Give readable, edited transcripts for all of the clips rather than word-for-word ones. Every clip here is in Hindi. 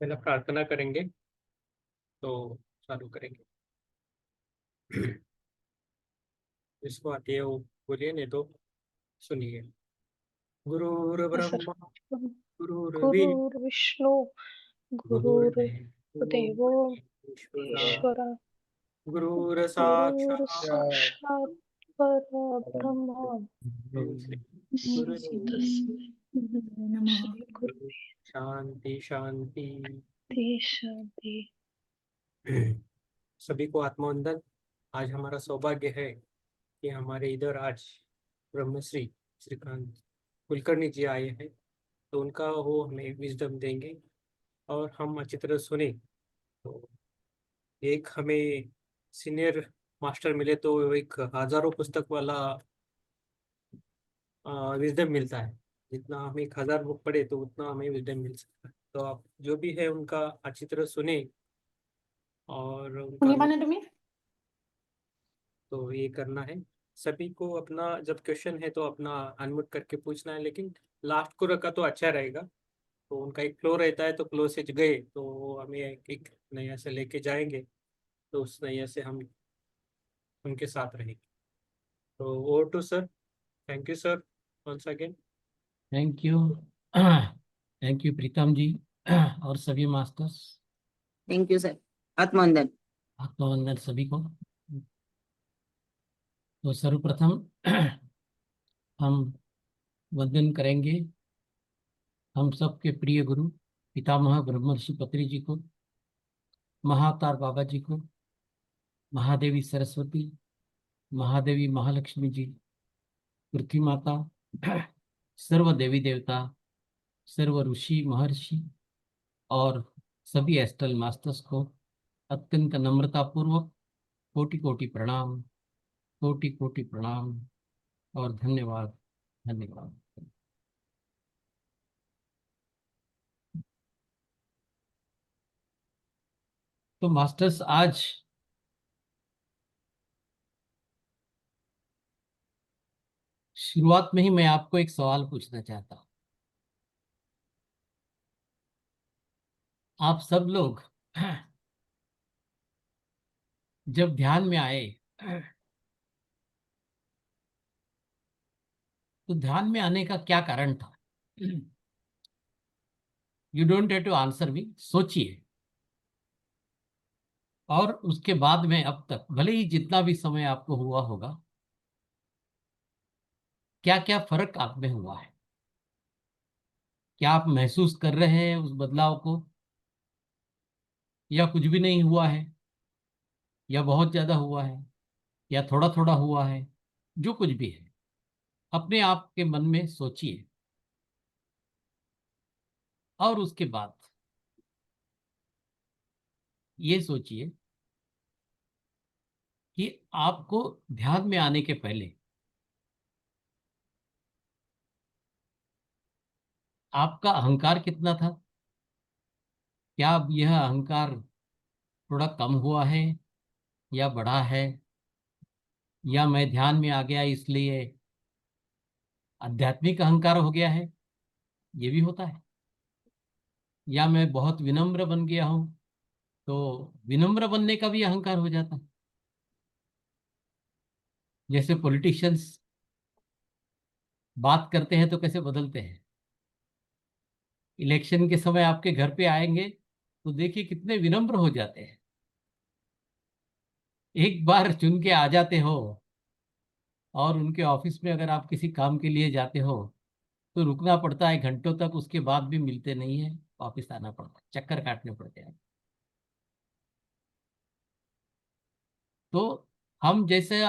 पहले प्रार्थना करेंगे तो चालू करेंगे। जिसको आती है वो बोलिए, नहीं तो सुनिए। गुरुर् सर। ब्रह्मा गुरुर्विष्णु गुरुर्विष्णु गुरुर्देवो गुरुर्देवो महेश्वरा ईश्वरा गुरुर्साक्षात् गुरुर्साक्षात् परब्रह्म गुरुदेव तस्मै श्री शांति शांति। गुरुते शांति। सभी को आत्मवंदन। आज हमारा सौभाग्य है कि हमारे इधर आज ब्रह्मश्री श्रीकांत कुलकर्णी जी आए हैं, तो उनका वो हमें विजडम देंगे और हम अच्छी तरह सुने। तो एक हमें सीनियर मास्टर मिले तो एक हजारों पुस्तक वाला विजडम मिलता है। जितना हम 1,000 बुक पढ़े तो उतना हमें विजडम मिल सकता है। तो आप जो भी है उनका अच्छी तरह सुने और उनका শুনি तुम्ही तो ये करना है। सभी को अपना जब क्वेश्चन है तो अपना अनम्यूट करके पूछना है, लेकिन लास्ट को रखा तो अच्छा रहेगा। तो उनका एक फ्लो रहता है, तो फ्लो से गए तो वो हमें एक नया से लेके जाएंगे, तो उस नया से हम उनके साथ रहेंगे। तो over to sir. Thank you sir once again. Thank you. Thank you Pritam ji और सभी मास्टर्स। Thank you sir. आत्मवंदन। आत्मवंदन सभी को। तो सर्वप्रथम हम वंदन करेंगे हम सबके प्रिय गुरु पितामह ब्रह्मर्षि पत्री जी को, महाअवतार बाबा जी को, महादेवी सरस्वती, महादेवी महालक्ष्मी जी, पृथ्वी माता, सर्व देवी देवता, सर्व ऋषि महर्षि और सभी एस्ट्रल मास्टर्स को अत्यंत नम्रता पूर्वक कोटि कोटि प्रणाम, कोटि कोटि प्रणाम और धन्यवाद, धन्यवाद। तो मास्टर्स, आज शुरुआत में ही मैं आपको एक सवाल पूछना चाहता हूं। आप सब लोग जब ध्यान में आए तो ध्यान में आने का क्या कारण था? You don't have to answer me, सोचिए। और उसके बाद में अब तक भले ही जितना भी समय आपको हुआ होगा, क्या क्या फर्क आप में हुआ है? क्या आप महसूस कर रहे हैं उस बदलाव को, या कुछ भी नहीं हुआ है, या बहुत ज्यादा हुआ है, या थोड़ा थोड़ा हुआ है? जो कुछ भी है अपने आप के मन में सोचिए। और उसके बाद ये सोचिए कि आपको ध्यान में आने के पहले आपका अहंकार कितना था? क्या अब यह अहंकार थोड़ा कम हुआ है या बढ़ा है? या मैं ध्यान में आ गया इसलिए आध्यात्मिक अहंकार हो गया है? ये भी होता है। या मैं बहुत विनम्र बन गया हूं तो विनम्र बनने का भी अहंकार हो जाता है। जैसे पॉलिटिशियंस बात करते हैं तो कैसे बदलते हैं। इलेक्शन के समय आपके घर पे आएंगे तो देखिए कितने विनम्र हो जाते हैं। एक बार चुन के आ जाते हो और उनके ऑफिस में अगर आप किसी काम के लिए जाते हो तो रुकना पड़ता है घंटों तक, उसके बाद भी मिलते नहीं है, वापिस आना पड़ता है, चक्कर काटने पड़ते हैं। तो हम जैसे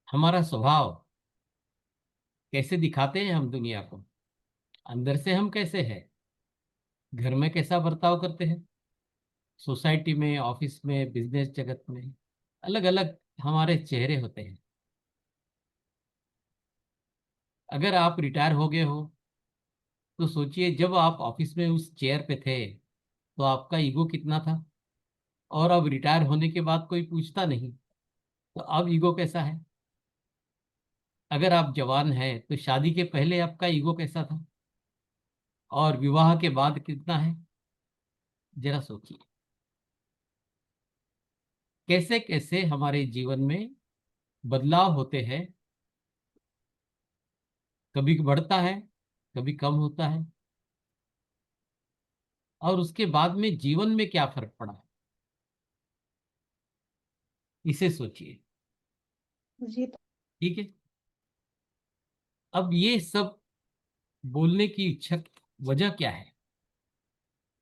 हमारा स्वभाव कैसे दिखाते हैं हम दुनिया को, अंदर से हम कैसे हैं, घर में कैसा बर्ताव करते हैं, सोसाइटी में, ऑफिस में, बिजनेस जगत में, अलग अलग हमारे चेहरे होते हैं। अगर आप रिटायर हो गए हो तो सोचिए जब आप ऑफिस में उस चेयर पे थे तो आपका ईगो कितना था, और अब रिटायर होने के बाद कोई पूछता नहीं तो अब ईगो कैसा है? अगर आप जवान हैं तो शादी के पहले आपका ईगो कैसा था, और विवाह के बाद कितना है? जरा सोचिए कैसे कैसे हमारे जीवन में बदलाव होते हैं, कभी बढ़ता है, कभी कम होता है, और उसके बाद में जीवन में क्या फर्क पड़ा है, इसे सोचिए। जी। ठीक है। अब ये सब बोलने की इच्छा, वजह क्या है?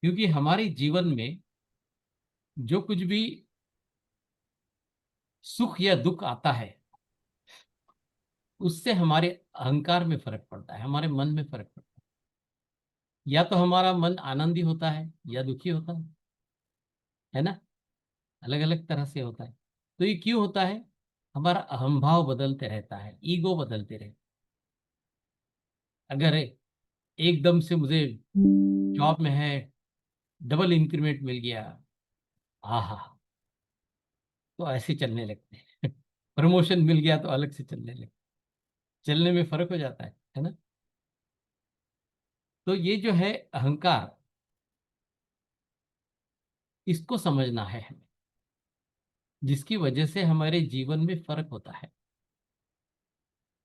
क्योंकि हमारे जीवन में जो कुछ भी सुख या दुख आता है, उससे हमारे अहंकार में फर्क पड़ता है, हमारे मन में फर्क पड़ता है। या तो हमारा मन आनंदी होता है या दुखी होता है ना? अलग अलग तरह से होता है। तो ये क्यों होता है? हमारा अहंभाव बदलते रहता है, ईगो बदलते रहता है। अगर एकदम से मुझे जॉब में है, डबल इंक्रीमेंट मिल गया, आहा, तो ऐसे चलने लगते हैं। प्रमोशन मिल गया तो अलग से चलने लगते, चलने में फर्क हो जाता है ना? तो ये जो है अहंकार, इसको समझना है हमें, जिसकी वजह से हमारे जीवन में फर्क होता है।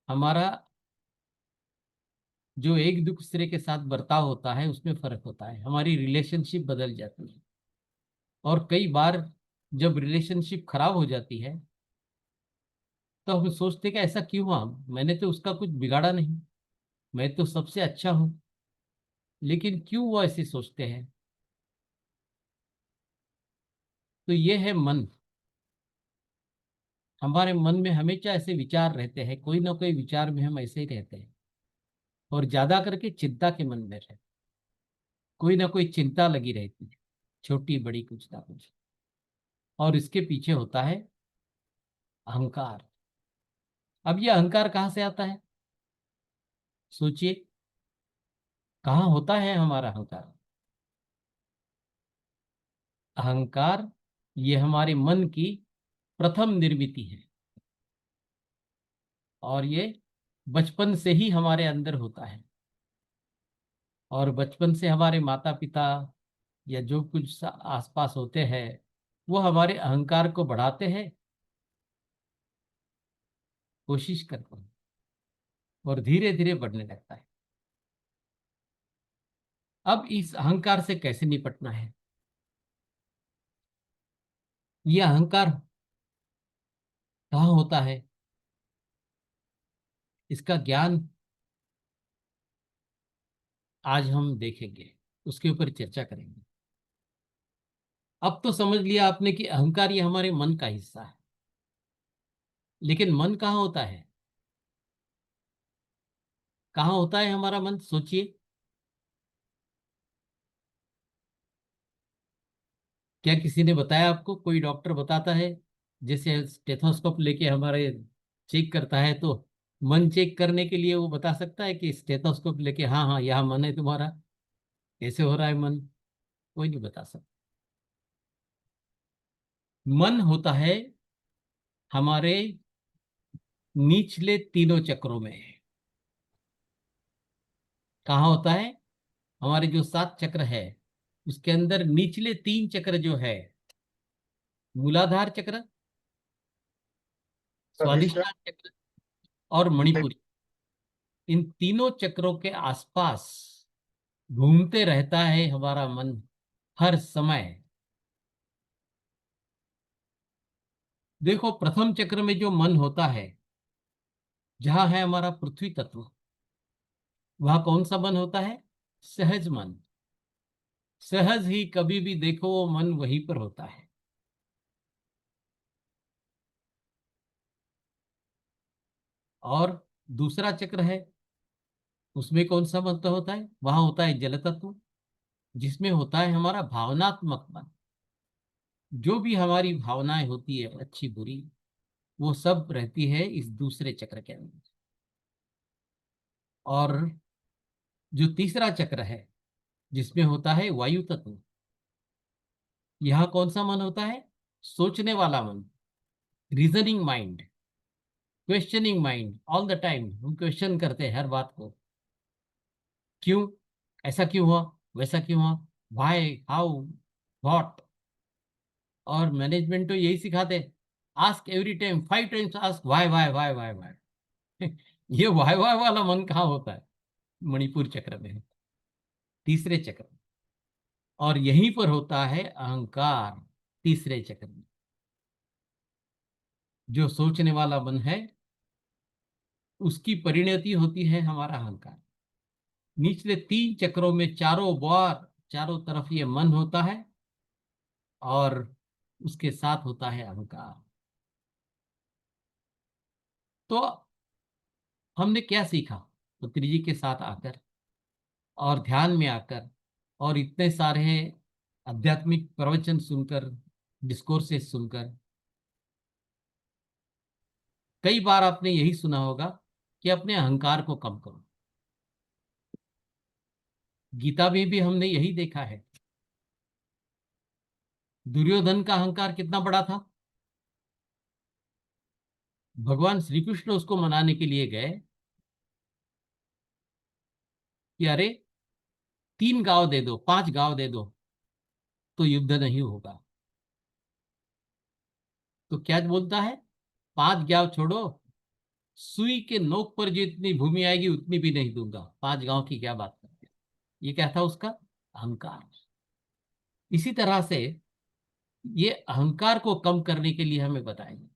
हमारा जो एक दूसरे के साथ बर्ताव होता है उसमें फर्क होता है, हमारी रिलेशनशिप बदल जाती है। और कई बार जब रिलेशनशिप खराब हो जाती है तो हम सोचते हैं कि ऐसा क्यों हुआ, मैंने तो उसका कुछ बिगाड़ा नहीं, मैं तो सबसे अच्छा हूं। लेकिन क्यों वो ऐसे सोचते हैं? तो ये है मन। हमारे मन में हमेशा ऐसे विचार रहते हैं, कोई ना कोई विचार में हम ऐसे ही रहते हैं, और ज्यादा करके चिंता के मन में रहते हैं। कोई ना कोई चिंता लगी रहती है, छोटी बड़ी कुछ ना कुछ, और इसके पीछे होता है अहंकार। अब ये अहंकार कहाँ से आता है? सोचिए, कहाँ होता है हमारा अहंकार? अहंकार ये हमारे मन की प्रथम निर्मित है, और ये बचपन से ही हमारे अंदर होता है। और बचपन से हमारे माता पिता या जो कुछ आसपास होते हैं, वो हमारे अहंकार को बढ़ाते हैं, कोशिश करते हैं, और धीरे धीरे बढ़ने लगता है। अब इस अहंकार से कैसे निपटना है? यह अहंकार कहाँ होता है, इसका ज्ञान आज हम देखेंगे, उसके ऊपर चर्चा करेंगे। अब तो समझ लिया आपने कि अहंकार ये हमारे मन का हिस्सा है। लेकिन मन कहाँ होता है? कहाँ होता है हमारा मन? सोचिए। क्या किसी ने बताया आपको? कोई डॉक्टर बताता है, जैसे स्टेथोस्कोप लेके हमारे चेक करता है, तो मन चेक करने के लिए वो बता सकता है कि स्टेथोस्कोप लेके, हाँ हाँ यहाँ मन है तुम्हारा, कैसे हो रहा है मन? कोई नहीं बता सकता। मन होता है हमारे निचले तीनों चक्रों में। कहाँ होता है? हमारे जो 7 चक्र है, उसके अंदर निचले 3 चक्र जो है, मूलाधार चक्र, स्वादिष्ठान चक्र और मणिपुरी, इन तीनों चक्रों के आसपास घूमते रहता है हमारा मन हर समय। देखो, प्रथम चक्र में जो मन होता है, जहां है हमारा पृथ्वी तत्व, वहां कौन सा मन होता है? सहज मन। सहज ही कभी भी देखो वो मन वहीं पर होता है। और दूसरा चक्र है, उसमें कौन सा मन होता है? वहां होता है जल तत्व, जिसमें होता है हमारा भावनात्मक मन। जो भी हमारी भावनाएं होती है, अच्छी बुरी, वो सब रहती है इस दूसरे चक्र के अंदर। और जो तीसरा चक्र है, जिसमें होता है वायु तत्व, यहाँ कौन सा मन होता है? सोचने वाला मन, reasoning mind, questioning mind. All the time हम क्वेश्चन करते हैं हर बात को। क्यों? ऐसा क्यों हुआ, वैसा क्यों हुआ, वाई, हाउ, व्हाट। और मैनेजमेंट तो यही सिखाते, ask every time, 5 times ask why why why why why. ये वाई वाई वाला मन कहाँ होता है? मणिपुर चक्र में, तीसरे चक्र में। और यहीं पर होता है अहंकार, तीसरे चक्र में। जो सोचने वाला मन है उसकी परिणति होती है हमारा अहंकार। निचले 3 चक्रों में चारों बार, चारों तरफ ये मन होता है और उसके साथ होता है अहंकार। तो हमने क्या सीखा पुत्री जी के साथ आकर और ध्यान में आकर और इतने सारे आध्यात्मिक प्रवचन सुनकर, डिस्कोर्सेस सुनकर? कई बार आपने यही सुना होगा कि अपने अहंकार को कम करो। गीता में भी हमने यही देखा है। दुर्योधन का अहंकार कितना बड़ा था। भगवान श्री कृष्ण उसको मनाने के लिए गए कि अरे 3 गांव दे दो, 5 गांव दे दो तो युद्ध नहीं होगा। तो क्या बोलता है, 5 गांव छोड़ो, सुई के नोक पर जितनी भूमि आएगी उतनी भी नहीं दूंगा, 5 गांव की क्या बात करते हैं। ये क्या था उसका अहंकार। इसी तरह से ये अहंकार को कम करने के लिए हमें बताएंगे।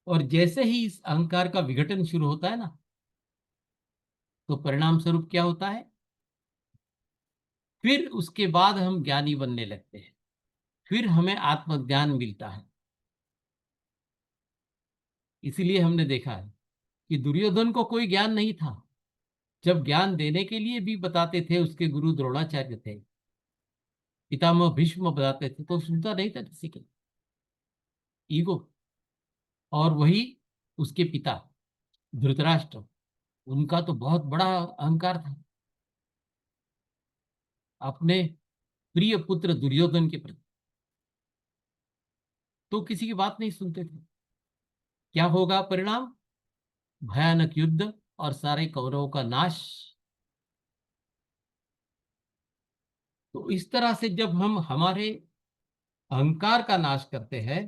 और जैसे ही इस अहंकार का विघटन शुरू होता है ना, तो परिणाम स्वरूप क्या होता है, फिर उसके बाद हम ज्ञानी बनने लगते हैं, फिर हमें आत्मज्ञान मिलता है। इसीलिए हमने देखा है कि दुर्योधन को कोई ज्ञान नहीं था। जब ज्ञान देने के लिए भी बताते थे, उसके गुरु द्रोणाचार्य थे, पितामह भीष्म बताते थे, तो सुनता नहीं था किसी के, ईगो। और वही उसके पिता धृतराष्ट्र, उनका तो बहुत बड़ा अहंकार था अपने प्रिय पुत्र दुर्योधन के प्रति, तो किसी की बात नहीं सुनते थे। क्या होगा परिणाम, भयानक युद्ध और सारे कौरवों का नाश। तो इस तरह से जब हम हमारे अहंकार का नाश करते हैं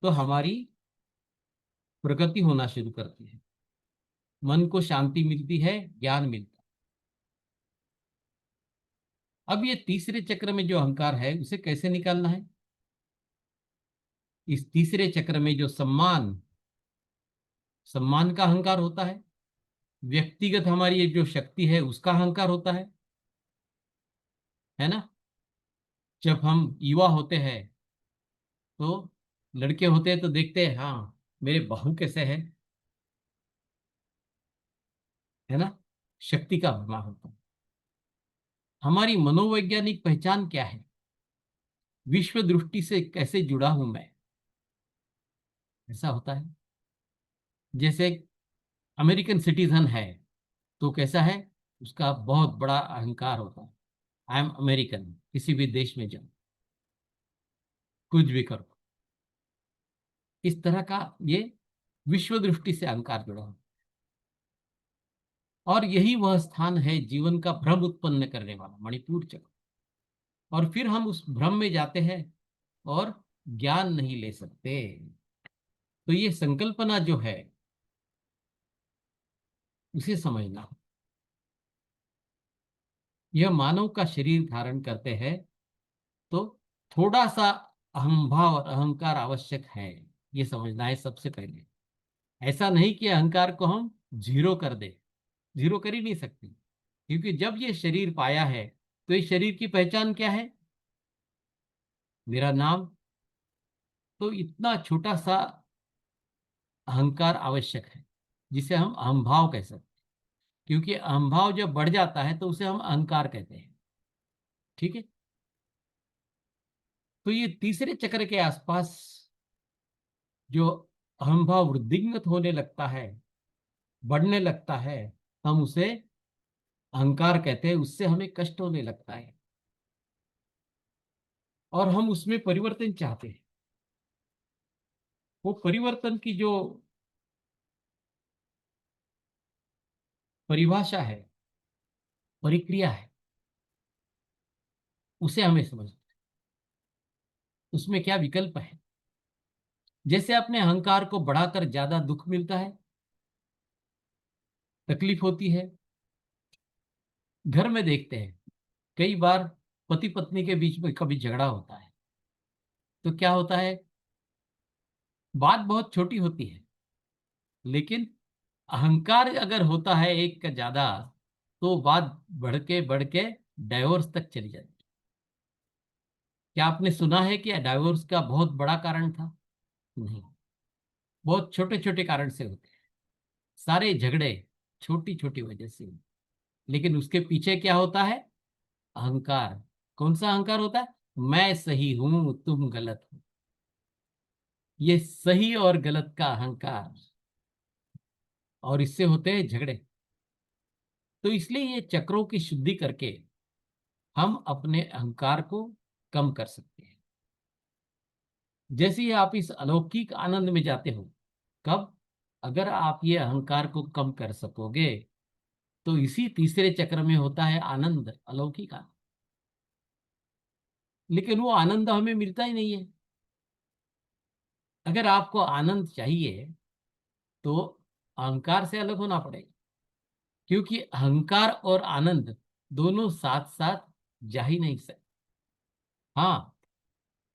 तो हमारी प्रगति होना शुरू करती है, मन को शांति मिलती है, ज्ञान मिलता है। अब ये तीसरे चक्र में जो अहंकार है उसे कैसे निकालना है? इस तीसरे चक्र में जो सम्मान, सम्मान का अहंकार होता है, व्यक्तिगत हमारी ये जो शक्ति है उसका अहंकार होता है ना। जब हम युवा होते हैं तो लड़के होते हैं तो देखते हैं, हाँ मेरे बहू कैसे है ना, शक्ति का अभिमान होता है। हमारी मनोवैज्ञानिक पहचान क्या है, विश्व दृष्टि से कैसे जुड़ा हूं मैं, ऐसा होता है। जैसे अमेरिकन सिटीजन है तो कैसा है, उसका बहुत बड़ा अहंकार होता है, आई एम अमेरिकन, किसी भी देश में जाओ कुछ भी करो, इस तरह का ये विश्व दृष्टि से अहंकार जुड़ा हो। और यही वह स्थान है जीवन का भ्रम उत्पन्न करने वाला, मणिपुर चक्र। और फिर हम उस भ्रम में जाते हैं और ज्ञान नहीं ले सकते। तो ये संकल्पना जो है उसे समझना। यह मानव का शरीर धारण करते हैं तो थोड़ा सा अहंभाव और अहंकार आवश्यक है, ये समझना है सबसे पहले। ऐसा नहीं कि अहंकार को हम जीरो कर दे, जीरो कर ही नहीं सकते, क्योंकि जब ये शरीर पाया है तो इस शरीर की पहचान क्या है, मेरा नाम। तो इतना छोटा सा अहंकार आवश्यक है जिसे हम अहंभाव कह सकते हैं, क्योंकि अहंभाव जब बढ़ जाता है तो उसे हम अहंकार कहते हैं। ठीक है। तो ये तीसरे चक्र के आसपास जो अहंभाव वृद्धिंगत होने लगता है, बढ़ने लगता है, हम उसे अहंकार कहते हैं, उससे हमें कष्ट होने लगता है और हम उसमें परिवर्तन चाहते हैं। वो परिवर्तन की जो परिभाषा है, प्रक्रिया है, उसे हमें समझना है। उसमें क्या विकल्प है? जैसे अपने अहंकार को बढ़ाकर ज्यादा दुख मिलता है, तकलीफ होती है। घर में देखते हैं कई बार पति पत्नी के बीच में कभी झगड़ा होता है, तो क्या होता है, बात बहुत छोटी होती है, लेकिन अहंकार अगर होता है एक का ज्यादा, तो बात बढ़ के डाइवोर्स तक चली जाती है। क्या आपने सुना है कि डाइवोर्स का बहुत बड़ा कारण था? नहीं, बहुत छोटे छोटे कारण से होते हैं सारे झगड़े, छोटी छोटी वजह से। लेकिन उसके पीछे क्या होता है? अहंकार। कौन सा अहंकार होता है? मैं सही हूं, तुम गलत हो। ये सही और गलत का अहंकार, और इससे होते हैं झगड़े। तो इसलिए ये चक्रों की शुद्धि करके हम अपने अहंकार को कम कर सकते हैं। जैसे ही आप इस अलौकिक आनंद में जाते हो, कब? अगर आप ये अहंकार को कम कर सकोगे, तो इसी तीसरे चक्र में होता है आनंद, अलौकिक आनंद। लेकिन वो आनंद हमें मिलता ही नहीं है। अगर आपको आनंद चाहिए तो अहंकार से अलग होना पड़ेगा, क्योंकि अहंकार और आनंद दोनों साथ साथ जा ही नहीं सकते। हाँ,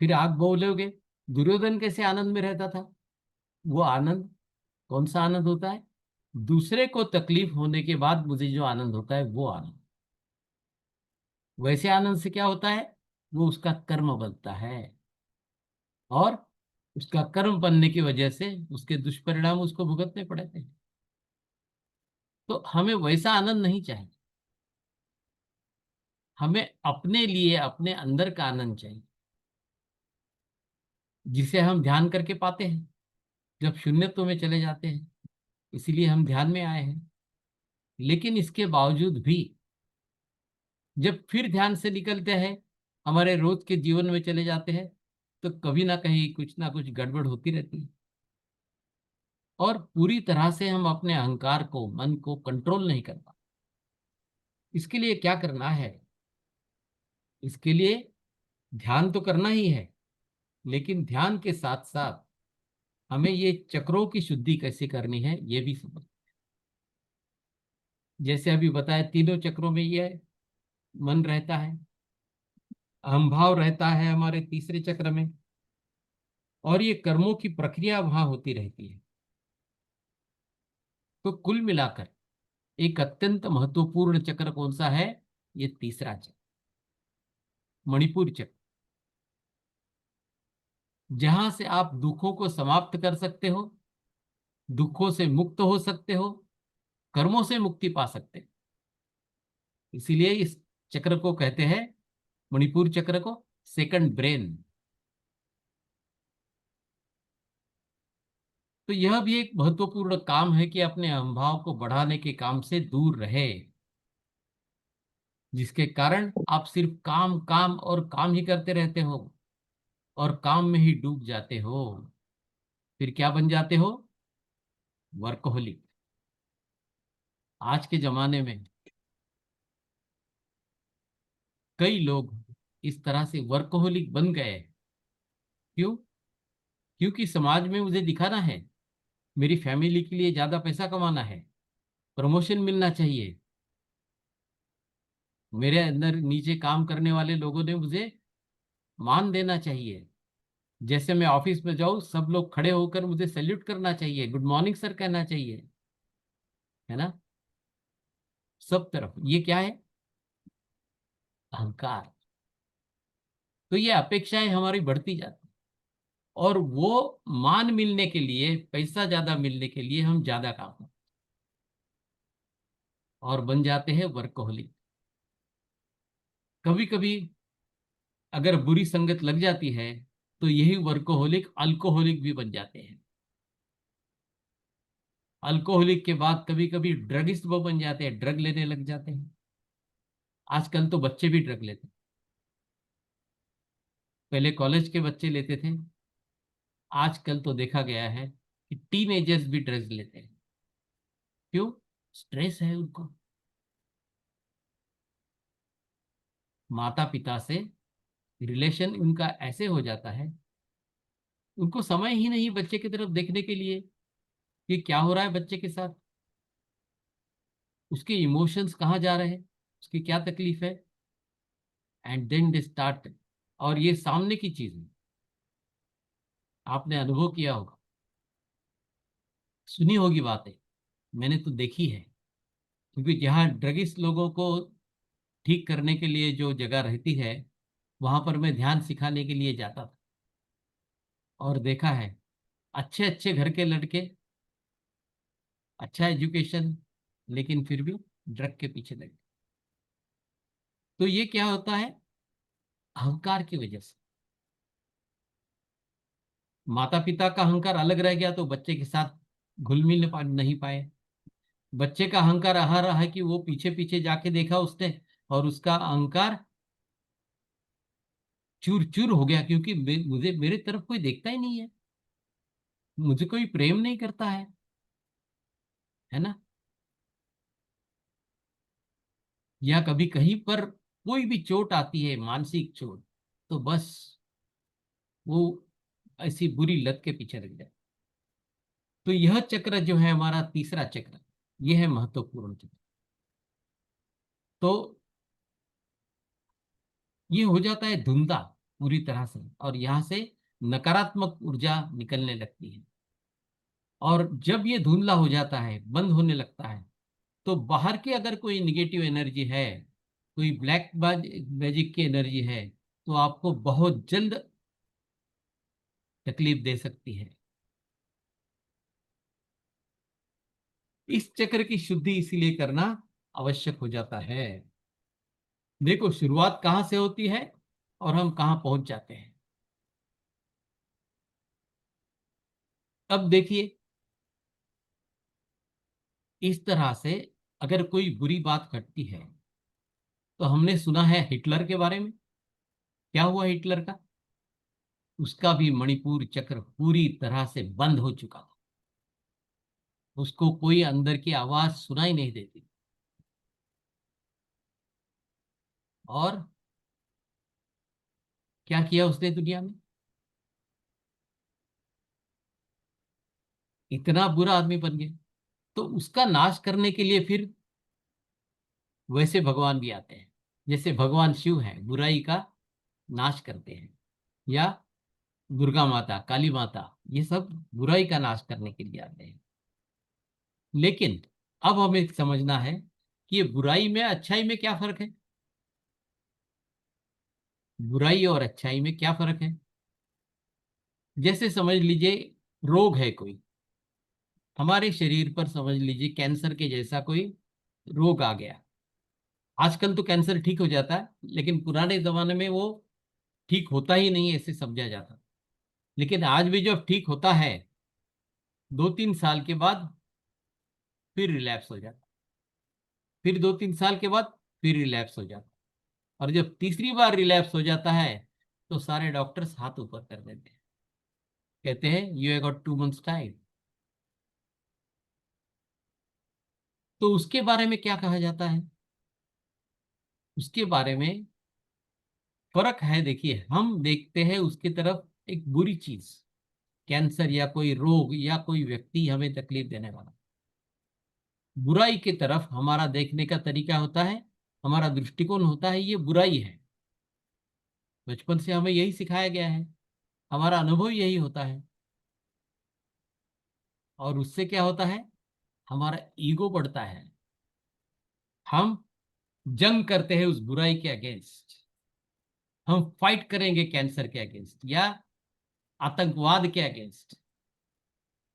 फिर आप बोलोगे दुर्योधन कैसे आनंद में रहता था? वो आनंद कौन सा आनंद होता है? दूसरे को तकलीफ होने के बाद मुझे जो आनंद होता है वो आनंद। वैसे आनंद से क्या होता है? वो उसका कर्म बनता है, और उसका कर्म बनने की वजह से उसके दुष्परिणाम उसको भुगतने पड़ते हैं। तो हमें वैसा आनंद नहीं चाहिए। हमें अपने लिए अपने अंदर का आनंद चाहिए, जिसे हम ध्यान करके पाते हैं जब शून्यत्व में चले जाते हैं। इसीलिए हम ध्यान में आए हैं। लेकिन इसके बावजूद भी जब फिर ध्यान से निकलते हैं, हमारे रोज के जीवन में चले जाते हैं, तो कभी ना कुछ गड़बड़ होती रहती है। और पूरी तरह से हम अपने अहंकार को, मन को कंट्रोल नहीं कर पाते। इसके लिए क्या करना है? इसके लिए ध्यान तो करना ही है, लेकिन ध्यान के साथ साथ हमें ये चक्रों की शुद्धि कैसे करनी है ये भी समझ। जैसे अभी बताया, तीनों चक्रों में ये मन रहता है, अहंभाव रहता है हमारे तीसरे चक्र में, और ये कर्मों की प्रक्रिया वहां होती रहती है। तो कुल मिलाकर एक अत्यंत महत्वपूर्ण चक्र कौन सा है? ये तीसरा चक्र, मणिपुर चक्र। जहां से आप दुखों को समाप्त कर सकते हो, दुखों से मुक्त हो सकते हो, कर्मों से मुक्ति पा सकते हो। इसीलिए इस चक्र को कहते हैं, मणिपुर चक्र को, सेकंड ब्रेन। तो यह भी एक महत्वपूर्ण काम है कि अपने अहंभाव को बढ़ाने के काम से दूर रहे, जिसके कारण आप सिर्फ काम काम और काम ही करते रहते हो, और काम में ही डूब जाते हो। फिर क्या बन जाते हो? वर्कहोलिक। आज के जमाने में कई लोग इस तरह से वर्कहोलिक बन गए। क्यों? क्योंकि समाज में मुझे दिखाना है, मेरी फैमिली के लिए ज्यादा पैसा कमाना है, प्रमोशन मिलना चाहिए, मेरे अंदर नीचे काम करने वाले लोगों ने मुझे मान देना चाहिए। जैसे मैं ऑफिस में जाऊं, सब लोग खड़े होकर मुझे सैल्यूट करना चाहिए, गुड मॉर्निंग सर कहना चाहिए, है ना? सब तरफ ये क्या है? अहंकार। तो ये अपेक्षाएं हमारी बढ़ती जाती, और वो मान मिलने के लिए, पैसा ज्यादा मिलने के लिए हम ज्यादा काम करते हैं, और बन जाते हैं वर्कहोलिक। कभी कभी अगर बुरी संगत लग जाती है, तो यही वर्कोहोलिक अल्कोहलिक भी बन जाते हैं। अल्कोहलिक के बाद कभी कभी ड्रगिस्ट वो बन जाते हैं, ड्रग लेने लग जाते हैं। आजकल तो बच्चे भी ड्रग लेते हैं। पहले कॉलेज के बच्चे लेते थे, आजकल तो देखा गया है कि टीनेजर्स भी ड्रग्स लेते हैं। क्यों? स्ट्रेस है उनको, माता पिता से रिलेशन उनका ऐसे हो जाता है, उनको समय ही नहीं बच्चे की तरफ देखने के लिए कि क्या हो रहा है बच्चे के साथ, उसके इमोशंस कहाँ जा रहे हैं, उसकी क्या तकलीफ है। एंड देन दे स्टार्ट, और ये सामने की चीज है, आपने अनुभव किया होगा, सुनी होगी बातें, मैंने तो देखी है। क्योंकि जहाँ ड्रगिस्ट लोगों को ठीक करने के लिए जो जगह रहती है, वहां पर मैं ध्यान सिखाने के लिए जाता था, और देखा है अच्छे अच्छे घर के लड़के, अच्छा एजुकेशन, लेकिन फिर भी ड्रग के पीछे लगे। तो ये क्या होता है, अहंकार की वजह से। माता पिता का अहंकार अलग रह गया तो बच्चे के साथ घुल मिल नहीं पाए। बच्चे का अहंकार आ रहा है कि वो पीछे पीछे जाके देखा उसने, और उसका अहंकार चूर चूर हो गया, क्योंकि मुझे मेरे तरफ कोई देखता ही नहीं है, मुझे कोई प्रेम नहीं करता है ना। या कभी कहीं पर कोई भी चोट आती है, मानसिक चोट, तो बस वो ऐसी बुरी लत के पीछे लग जाए। तो यह चक्र जो है हमारा तीसरा चक्र, यह है महत्वपूर्ण चक्र। तो ये हो जाता है धुंधा पूरी तरह से, और यहां से नकारात्मक ऊर्जा निकलने लगती है। और जब ये धुंधला हो जाता है, बंद होने लगता है, तो बाहर की अगर कोई निगेटिव एनर्जी है, कोई ब्लैक मैजिक की एनर्जी है, तो आपको बहुत जल्द तकलीफ दे सकती है। इस चक्र की शुद्धि इसीलिए करना आवश्यक हो जाता है। देखो शुरुआत कहां से होती है और हम कहां पहुंच जाते हैं। अब देखिए, इस तरह से अगर कोई बुरी बात घटती है, तो हमने सुना है हिटलर के बारे में, क्या हुआ हिटलर का, उसका भी मणिपुर चक्र पूरी तरह से बंद हो चुका था, उसको कोई अंदर की आवाज सुनाई नहीं देती। और क्या किया उसने दुनिया में, इतना बुरा आदमी बन गया। तो उसका नाश करने के लिए फिर वैसे भगवान भी आते हैं, जैसे भगवान शिव हैं, बुराई का नाश करते हैं, या दुर्गा माता, काली माता, ये सब बुराई का नाश करने के लिए आते हैं। लेकिन अब हमें समझना है कि ये बुराई में अच्छाई में क्या फर्क है, बुराई और अच्छाई में क्या फर्क है। जैसे समझ लीजिए रोग है कोई हमारे शरीर पर, समझ लीजिए कैंसर के जैसा कोई रोग आ गया। आजकल तो कैंसर ठीक हो जाता है, लेकिन पुराने जमाने में वो ठीक होता ही नहीं ऐसे समझा जाता। लेकिन आज भी जब ठीक होता है, 2-3 साल के बाद फिर रिलैप्स हो जाता, फिर 2-3 साल के बाद फिर रिलैप्स हो जाता, और जब तीसरी बार रिलैप्स हो जाता है, तो सारे डॉक्टर्स हाथ ऊपर कर देते हैं, कहते हैं you have got 2 months time. तो उसके बारे में क्या कहा जाता है, उसके बारे में फर्क है। देखिए हम देखते हैं उसकी तरफ एक बुरी चीज, कैंसर या कोई रोग या कोई व्यक्ति हमें तकलीफ देने वाला, बुराई की तरफ हमारा देखने का तरीका होता है, हमारा दृष्टिकोण होता है ये बुराई है। बचपन से हमें यही सिखाया गया है, हमारा अनुभव यही होता है। और उससे क्या होता है, हमारा ईगो बढ़ता है, हम जंग करते हैं उस बुराई के अगेंस्ट, हम फाइट करेंगे कैंसर के अगेंस्ट, या आतंकवाद के अगेंस्ट,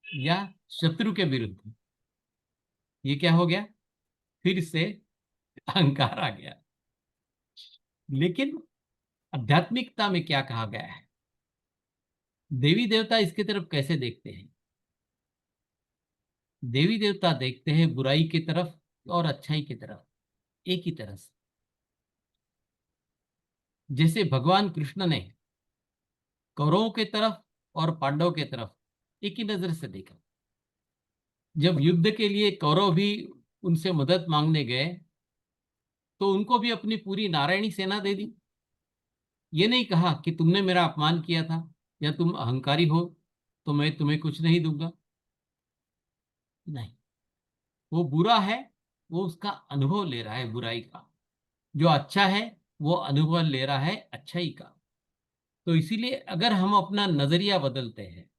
या शत्रु के विरुद्ध। ये क्या हो गया, फिर से अहंकार आ गया। लेकिन आध्यात्मिकता में क्या कहा गया है, देवी देवता इसकी तरफ कैसे देखते हैं। देवी देवता देखते हैं बुराई की तरफ और अच्छाई की तरफ एक ही तरह से। जैसे भगवान कृष्ण ने कौरवों की तरफ और पांडवों की तरफ एक ही नजर से देखा। जब युद्ध के लिए कौरव भी उनसे मदद मांगने गए, तो उनको भी अपनी पूरी नारायणी सेना दे दी, ये नहीं कहा कि तुमने मेरा अपमान किया था या तुम अहंकारी हो तो मैं तुम्हें कुछ नहीं दूंगा। नहीं, वो बुरा है, वो उसका अनुभव ले रहा है बुराई का। जो अच्छा है वो अनुभव ले रहा है अच्छाई का। तो इसीलिए अगर हम अपना नजरिया बदलते हैं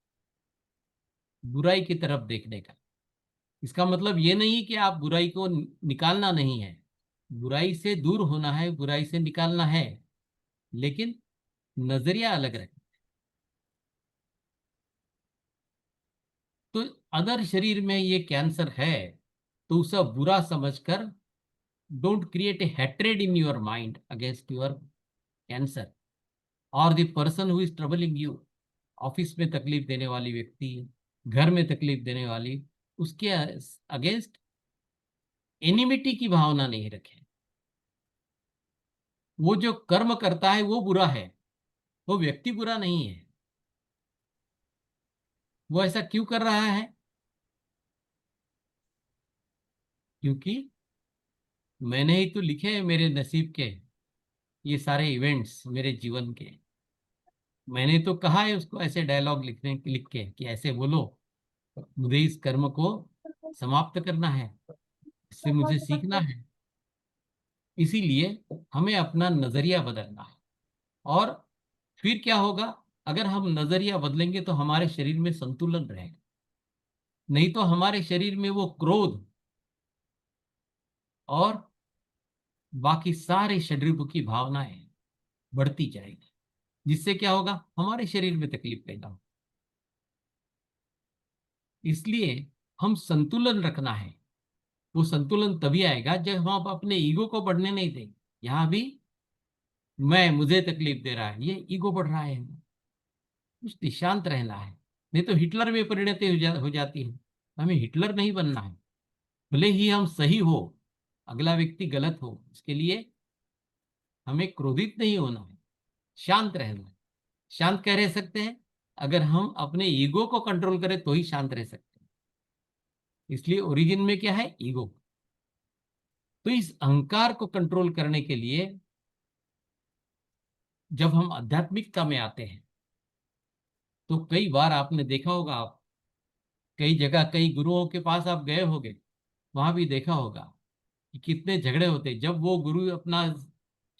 बुराई की तरफ देखने का, इसका मतलब ये नहीं कि आप बुराई को निकालना नहीं है, बुराई से दूर होना है, बुराई से निकालना है, लेकिन नजरिया अलग रखें। तो अगर शरीर में ये कैंसर है तो उसे बुरा समझकर don't create a hatred in your mind against your cancer और the person who is troubling you. Office में तकलीफ देने वाली व्यक्ति, घर में तकलीफ देने वाली, उसके अगेंस्ट एनिमिटी की भावना नहीं रखें। वो जो कर्म करता है वो बुरा है, वो व्यक्ति बुरा नहीं है। वो ऐसा क्यों कर रहा है? क्योंकि मैंने ही तो लिखे हैं मेरे नसीब के ये सारे इवेंट्स मेरे जीवन के। मैंने तो कहा है उसको ऐसे डायलॉग लिख के कि ऐसे बोलो, मुझे इस कर्म को समाप्त करना है, इससे मुझे सीखना है। इसीलिए हमें अपना नजरिया बदलना है। और फिर क्या होगा? अगर हम नजरिया बदलेंगे तो हमारे शरीर में संतुलन रहेगा। नहीं तो हमारे शरीर में वो क्रोध और बाकी सारे शरीर की भावनाएं बढ़ती जाएगी, जिससे क्या होगा? हमारे शरीर में तकलीफ पैदा हो। इसलिए हम संतुलन रखना है। वो संतुलन तभी आएगा जब हम अपने ईगो को बढ़ने नहीं देंगे। यहां भी मैं, मुझे तकलीफ दे रहा है, ये ईगो बढ़ रहा है। कुछ शांत रहना है, नहीं तो हिटलर में परिणति हो जाती है। हमें हिटलर नहीं बनना है। भले ही हम सही हो, अगला व्यक्ति गलत हो, इसके लिए हमें क्रोधित नहीं होना है, शांत रहना है। शांत कह रह सकते हैं अगर हम अपने ईगो को कंट्रोल करें तो ही शांत रह सकते हैं। इसलिए ओरिजिन में क्या है? ईगो। तो इस अहंकार को कंट्रोल करने के लिए जब हम आध्यात्मिकता में आते हैं तो कई बार आपने देखा होगा, आप कई जगह कई गुरुओं के पास आप गए होंगे, वहां भी देखा होगा कि कितने झगड़े होते हैं। जब वो गुरु अपना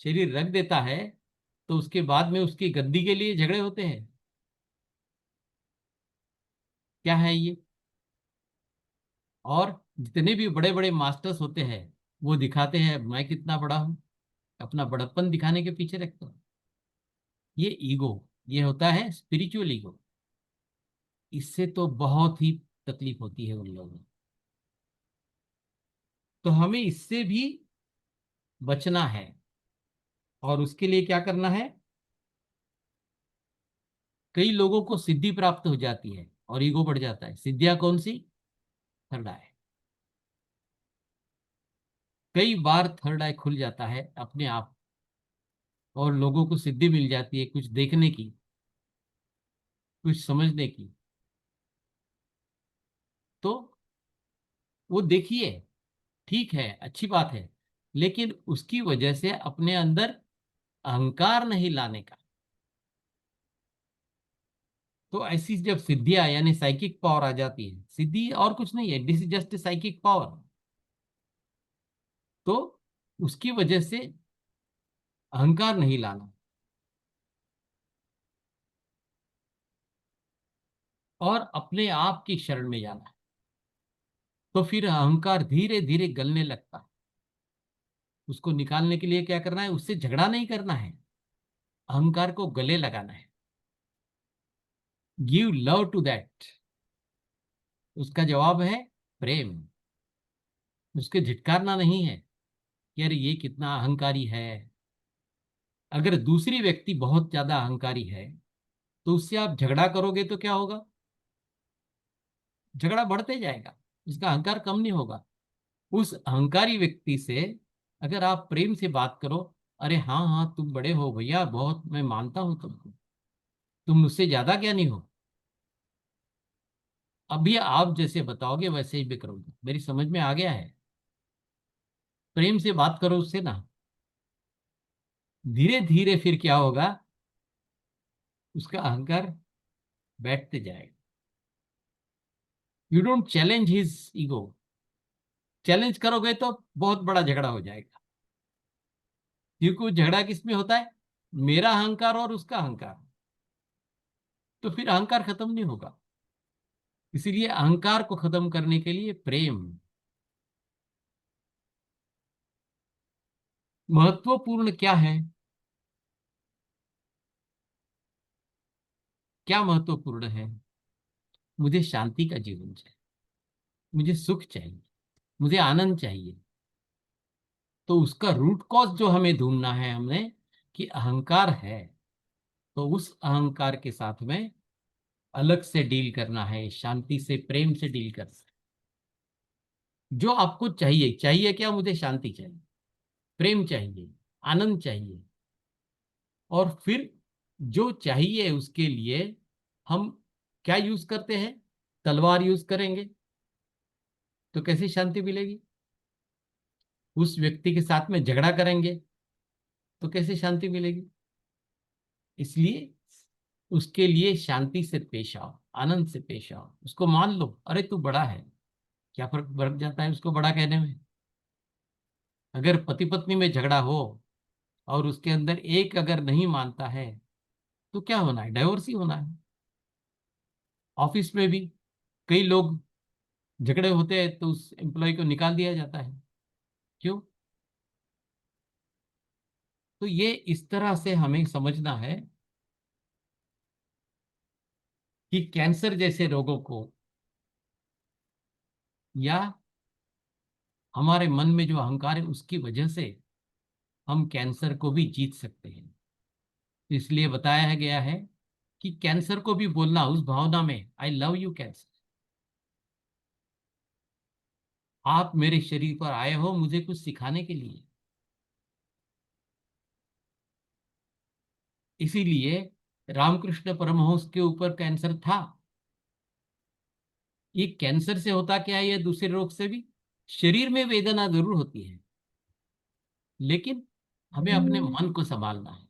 शरीर रख देता है तो उसके बाद में उसकी गद्दी के लिए झगड़े होते हैं। क्या है ये? और जितने भी बड़े बड़े मास्टर्स होते हैं वो दिखाते हैं मैं कितना बड़ा हूं, अपना बड़प्पन दिखाने के पीछे रखते हैं। ये ईगो, ये होता है स्पिरिचुअल ईगो। इससे तो बहुत ही तकलीफ होती है उन लोगों को। तो हमें इससे भी बचना है। और उसके लिए क्या करना है? कई लोगों को सिद्धि प्राप्त हो जाती है और ईगो बढ़ जाता है। सिद्धियां कौन सी? थर्ड आई। कई बार थर्ड आई खुल जाता है अपने आप और लोगों को सिद्धि मिल जाती है कुछ देखने की, कुछ समझने की। तो वो देखिए, ठीक है, अच्छी बात है, लेकिन उसकी वजह से अपने अंदर अहंकार नहीं लाने का। तो ऐसी जब सिद्धियां यानी साइकिक पावर आ जाती है, सिद्धि और कुछ नहीं है, this is just psychic power. तो उसकी वजह से अहंकार नहीं लाना और अपने आप की शरण में जाना। तो फिर अहंकार धीरे धीरे गलने लगता है। उसको निकालने के लिए क्या करना है? उससे झगड़ा नहीं करना है, अहंकार को गले लगाना है। Give love to that. उसका जवाब है प्रेम। उसके झिटकारना नहीं है कि अरे ये कितना अहंकारी है। अगर दूसरी व्यक्ति बहुत ज्यादा अहंकारी है तो उससे आप झगड़ा करोगे तो क्या होगा? झगड़ा बढ़ते जाएगा, उसका अहंकार कम नहीं होगा। उस अहंकारी व्यक्ति से अगर आप प्रेम से बात करो, अरे हाँ हाँ तुम बड़े हो भैया, बहुत मैं मानता हूं तुमको, तुम मुझसे ज्यादा ज्ञानी हो, अभी आप जैसे बताओगे वैसे ही भी करोगे, मेरी समझ में आ गया है। प्रेम से बात करो उससे ना, धीरे धीरे फिर क्या होगा, उसका अहंकार बैठते जाएगा। You don't challenge his ego. Challenge करोगे तो बहुत बड़ा झगड़ा हो जाएगा, क्योंकि वो झगड़ा किस में होता है, मेरा अहंकार और उसका अहंकार। तो फिर अहंकार खत्म नहीं होगा। इसीलिए अहंकार को खत्म करने के लिए प्रेम महत्वपूर्ण। क्या है, क्या महत्वपूर्ण है? मुझे शांति का जीवन चाहिए, मुझे सुख चाहिए, मुझे आनंद चाहिए। तो उसका रूट कॉज जो हमें ढूंढना है हमने, कि अहंकार है, तो उस अहंकार के साथ में अलग से डील करना है, शांति से प्रेम से डील करना है। जो आपको चाहिए, चाहिए क्या, मुझे शांति चाहिए, प्रेम चाहिए, आनंद चाहिए। और फिर जो चाहिए उसके लिए हम क्या यूज करते हैं, तलवार यूज करेंगे तो कैसी शांति मिलेगी? उस व्यक्ति के साथ में झगड़ा करेंगे तो कैसे शांति मिलेगी? इसलिए उसके लिए शांति से पेश आओ, आनंद से पेश आओ। उसको मान लो, अरे तू बड़ा है, क्या फर्क पड़ जाता है उसको बड़ा कहने में। अगर पति पत्नी में झगड़ा हो और उसके अंदर एक अगर नहीं मानता है, तो क्या होना है, डाइवोर्स ही होना है। ऑफिस में भी कई लोग झगड़े होते हैं तो उस एम्प्लॉय को निकाल दिया जाता है। क्यों? तो ये इस तरह से हमें समझना है कि कैंसर जैसे रोगों को, या हमारे मन में जो अहंकार है उसकी वजह से हम कैंसर को भी जीत सकते हैं। इसलिए बताया गया है कि कैंसर को भी बोलना उस भावना में, आई लव यू कैंसर, आप मेरे शरीर पर आए हो मुझे कुछ सिखाने के लिए। इसीलिए रामकृष्ण परमहंस के ऊपर कैंसर था। ये कैंसर से होता क्या है, ये दूसरे रोग से भी, शरीर में वेदना जरूर होती है, लेकिन हमें अपने मन को संभालना है।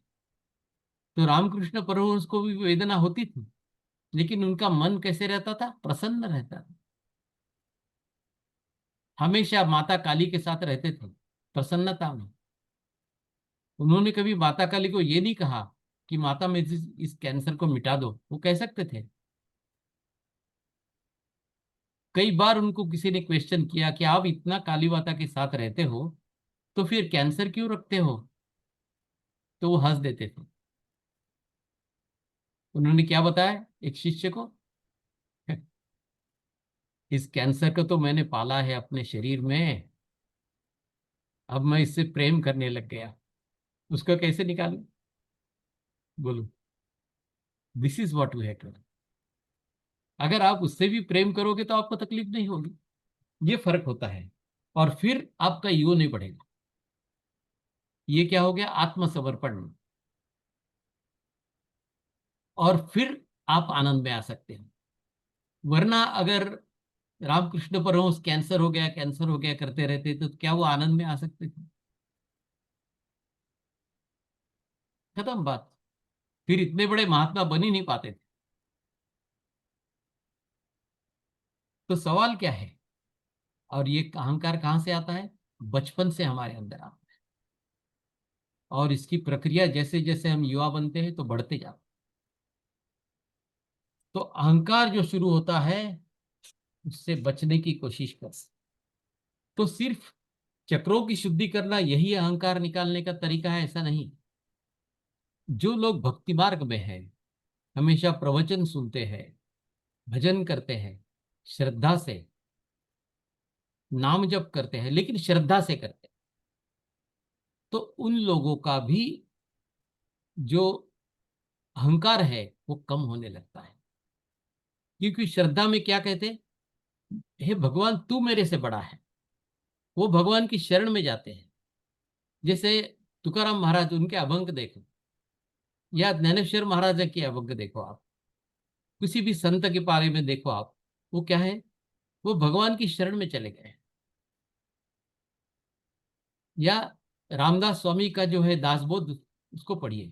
तो रामकृष्ण परमहंस को भी वेदना होती थी, लेकिन उनका मन कैसे रहता था, प्रसन्न रहता था। हमेशा माता काली के साथ रहते थे, प्रसन्नता में। उन्होंने कभी माता काली को ये नहीं कहा कि माता में इस कैंसर को मिटा दो, वो कह सकते थे। कई बार उनको किसी ने क्वेश्चन किया कि आप इतना काली माता के साथ रहते हो तो फिर कैंसर क्यों रखते हो, तो वो हंस देते थे। उन्होंने क्या बताया एक शिष्य को, इस कैंसर को तो मैंने पाला है अपने शरीर में, अब मैं इससे प्रेम करने लग गया, उसको कैसे निकालूं? बोलो, this is what we have to. अगर आप उससे भी प्रेम करोगे तो आपको तकलीफ नहीं होगी। ये फर्क होता है। और फिर आपका ईगो नहीं बढ़ेगा। ये क्या हो गया, आत्मसमर्पण। और फिर आप आनंद में आ सकते हैं। वरना अगर रामकृष्ण परमहंस कैंसर हो गया, कैंसर हो गया करते रहते तो क्या वो आनंद में आ सकते थे? खत्म बात। फिर इतने बड़े महात्मा बन ही नहीं पाते थे। तो सवाल क्या है, और ये अहंकार कहां से आता है, बचपन से हमारे अंदर आता है। और इसकी प्रक्रिया जैसे जैसे हम युवा बनते हैं तो बढ़ते जाते हैं। तो अहंकार जो शुरू होता है उससे बचने की कोशिश कर। तो सिर्फ चक्रों की शुद्धि करना यही अहंकार निकालने का तरीका है, ऐसा नहीं। जो लोग भक्ति मार्ग में हैं, हमेशा प्रवचन सुनते हैं, भजन करते हैं, श्रद्धा से नाम जप करते हैं, लेकिन श्रद्धा से करते हैं, तो उन लोगों का भी जो अहंकार है वो कम होने लगता है। क्योंकि श्रद्धा में क्या कहते हैं, हे भगवान तू मेरे से बड़ा है। वो भगवान की शरण में जाते हैं। जैसे तुकाराम महाराज, उनके अभंग देखो, या ज्ञानेश्वर महाराज के अभंग देखो आप, किसी भी संत के बारे में देखो आप, वो क्या है, वो भगवान की शरण में चले गए। या रामदास स्वामी का जो है दासबोध उसको पढ़िए।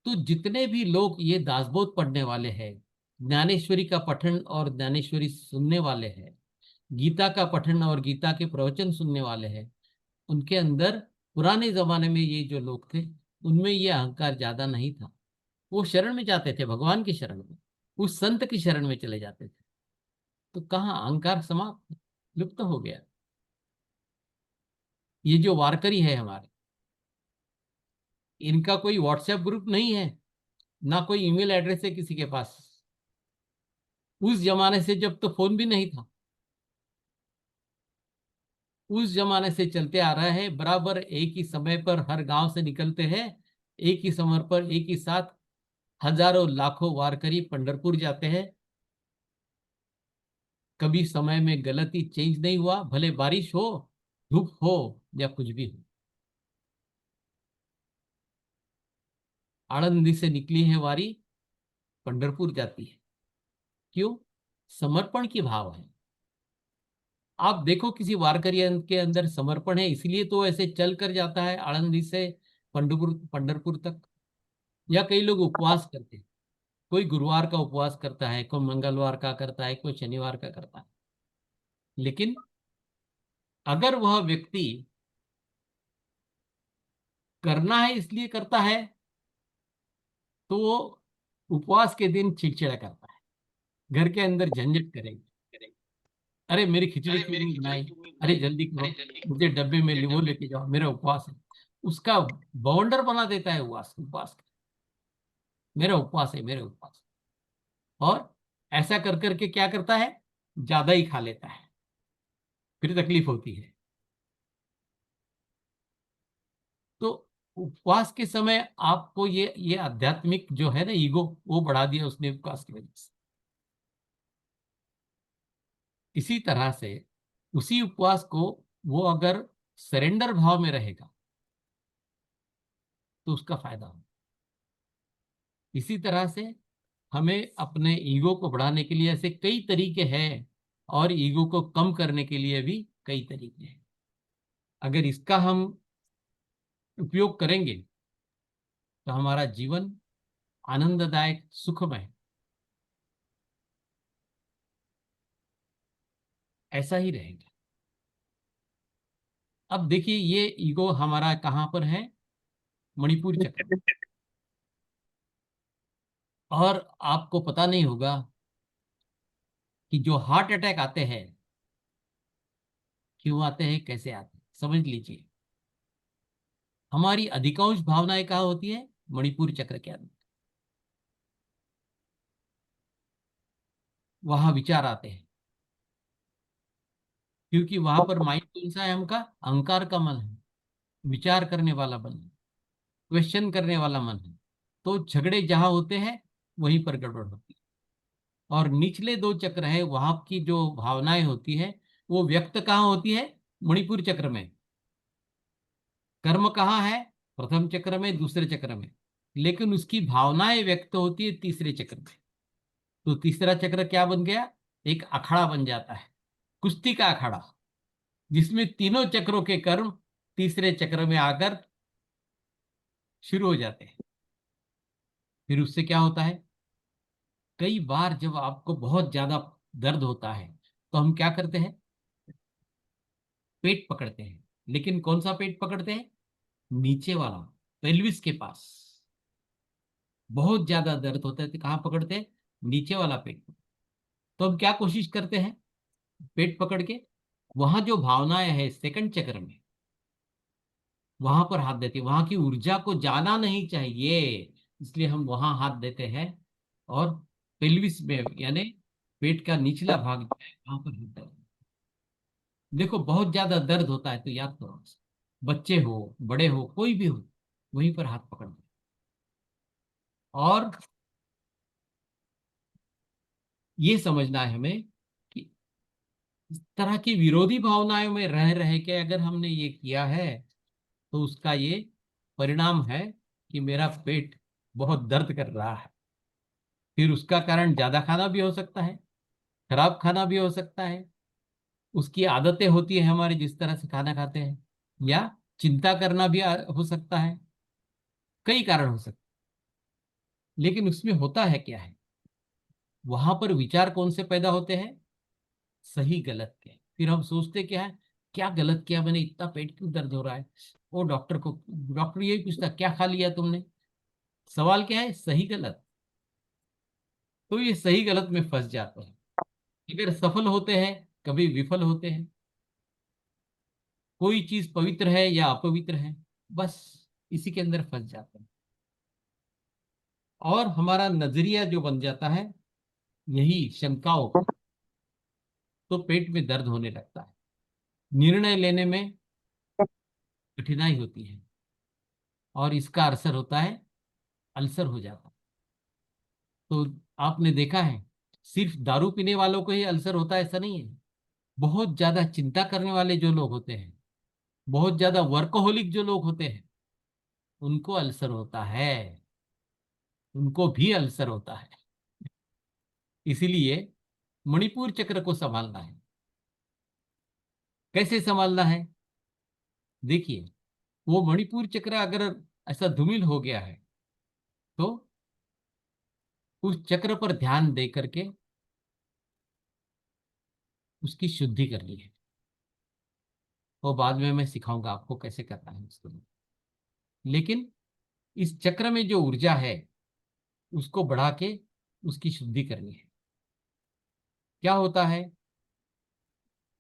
तो जितने भी लोग ये दासबोध पढ़ने वाले हैं, ज्ञानेश्वरी का पठन और ज्ञानेश्वरी सुनने वाले हैं, गीता का पठन और गीता के प्रवचन सुनने वाले हैं, उनके अंदर पुराने जमाने में ये जो लोग थे, उनमें ये अहंकार ज्यादा नहीं था। वो शरण में जाते थे, भगवान की शरण में, उस संत की शरण में चले जाते थे। तो कहाँ अहंकार समाप्त, लुप्त हो गया। ये जो वारकरी है हमारे, इनका कोई व्हाट्सएप ग्रुप नहीं है, ना कोई ईमेल एड्रेस है किसी के पास। उस जमाने से जब तो फोन भी नहीं था, उस जमाने से चलते आ रहा है। बराबर एक ही समय पर हर गांव से निकलते हैं, एक ही समय पर एक ही साथ हजारों लाखों वारकरी पंढरपुर जाते हैं। कभी समय में गलती चेंज नहीं हुआ, भले बारिश हो, धूप हो या कुछ भी हो। आनंदी से निकली है वारी, पंढरपुर जाती है। क्यों? समर्पण की भाव है। आप देखो किसी वारकरी के अंदर समर्पण है, इसलिए तो ऐसे चल कर जाता है आनंदी से पंढरपुर पंढरपुर तक। या कई लोग उपवास करते हैं, कोई गुरुवार का उपवास करता है, कोई मंगलवार का करता है, कोई शनिवार का करता है। लेकिन अगर वह व्यक्ति करना है इसलिए करता है, तो वो उपवास के दिन चिड़चिड़ा करता है, घर के अंदर झंझट करेगा। अरे मेरी खिचड़ी क्यों नहीं बनाई, अरे जल्दी करो, मुझे डब्बे में वो लेके जाओ, मेरा उपवास है। उसका बाउंडर बना देता है उपवास, उपवास का। मेरा उपवास है, मेरा उपवास है। और ऐसा कर करके क्या करता है, ज्यादा ही खा लेता है, फिर तकलीफ होती है। तो उपवास के समय आपको ये आध्यात्मिक जो है ना ईगो, वो बढ़ा दिया उसने उपवास की वजह से। इसी तरह से उसी उपवास को वो अगर सरेंडर भाव में रहेगा तो उसका फायदा हो। इसी तरह से हमें अपने ईगो को बढ़ाने के लिए ऐसे कई तरीके हैं, और ईगो को कम करने के लिए भी कई तरीके हैं। अगर इसका हम उपयोग करेंगे तो हमारा जीवन आनंददायक, सुखमय ऐसा ही रहेगा। अब देखिए, ये ईगो हमारा कहाँ पर है, मणिपुर चक्र में। और आपको पता नहीं होगा कि जो हार्ट अटैक आते हैं, क्यों आते हैं, कैसे आते हैं, समझ लीजिए। हमारी अधिकांश भावनाएं कहाँ होती है, मणिपुर चक्र के अंदर। वहां विचार आते हैं, क्योंकि वहां पर माइंड कौन सा है, हमका अहंकार का मन है, विचार करने वाला मन है, क्वेश्चन करने वाला मन है। तो झगड़े जहां होते हैं वहीं पर गड़बड़ होती है। और निचले दो चक्र है, वहां की जो भावनाएं होती है वो व्यक्त कहाँ होती है, मणिपुर चक्र में। कर्म कहाँ है, प्रथम चक्र में, दूसरे चक्र में। लेकिन उसकी भावनाएं व्यक्त होती है तीसरे चक्र में। तो तीसरा चक्र क्या बन गया, एक अखाड़ा बन जाता है, कुश्ती का अखाड़ा, जिसमें तीनों चक्रों के कर्म तीसरे चक्र में आकर शुरू हो जाते हैं। फिर उससे क्या होता है, कई बार जब आपको बहुत ज्यादा दर्द होता है तो हम क्या करते हैं, पेट पकड़ते हैं। लेकिन कौन सा पेट पकड़ते हैं, नीचे वाला, पेल्विस के पास। बहुत ज्यादा दर्द होता है तो कहाँ पकड़ते हैं, नीचे वाला पेट। तो हम क्या कोशिश करते हैं, पेट पकड़ के वहां जो भावनाएं है सेकंड चक्र में, वहां पर हाथ देते हैं। वहां की ऊर्जा को जाना नहीं चाहिए, इसलिए हम वहां हाथ देते हैं। और पेल्विस में, यानी पेट का निचला भाग जो है, वहां पर हाथ देते हैं। देखो बहुत ज्यादा दर्द होता है तो याद करो, बच्चे हो, बड़े हो, कोई भी हो, वहीं पर हाथ पकड़ दो। और ये समझना है हमें कि इस तरह की विरोधी भावनाओं में रह रहे के अगर हमने ये किया है, तो उसका ये परिणाम है कि मेरा पेट बहुत दर्द कर रहा है। फिर उसका कारण ज्यादा खाना भी हो सकता है, खराब खाना भी हो सकता है, उसकी आदतें होती है हमारी जिस तरह से खाना खाते हैं, या चिंता करना भी हो सकता है, कई कारण हो सकते हैं। लेकिन उसमें होता है क्या है, वहां पर विचार कौन से पैदा होते हैं, सही गलत के। फिर हम सोचते क्या है, क्या गलत किया मैंने, इतना पेट क्यों दर्द हो रहा है। वो डॉक्टर यही पूछता क्या खा लिया तुमने। सवाल क्या है, सही गलत। तो ये सही गलत में फंस जाते हैं। अगर सफल होते हैं, कभी विफल होते हैं। कोई चीज पवित्र है या अपवित्र है, बस इसी के अंदर फंस जाते हैं। और हमारा नजरिया जो बन जाता है यही शंकाओं का, तो पेट में दर्द होने लगता है, निर्णय लेने में कठिनाई होती है, और इसका असर होता है, अल्सर हो जाता है। तो आपने देखा है, सिर्फ दारू पीने वालों को ही अल्सर होता है ऐसा नहीं है। बहुत ज्यादा चिंता करने वाले जो लोग होते हैं, बहुत ज्यादा वर्कोहोलिक जो लोग होते हैं, उनको अल्सर होता है, उनको भी अल्सर होता है। इसीलिए मणिपुर चक्र को संभालना है। कैसे संभालना है, देखिए, वो मणिपुर चक्र अगर ऐसा धूमिल हो गया है, तो उस चक्र पर ध्यान दे करके उसकी शुद्धि करनी है। वो बाद में मैं सिखाऊंगा आपको कैसे करना है उसको। लेकिन इस चक्र में जो ऊर्जा है उसको बढ़ा के उसकी शुद्धि करनी है। क्या होता है,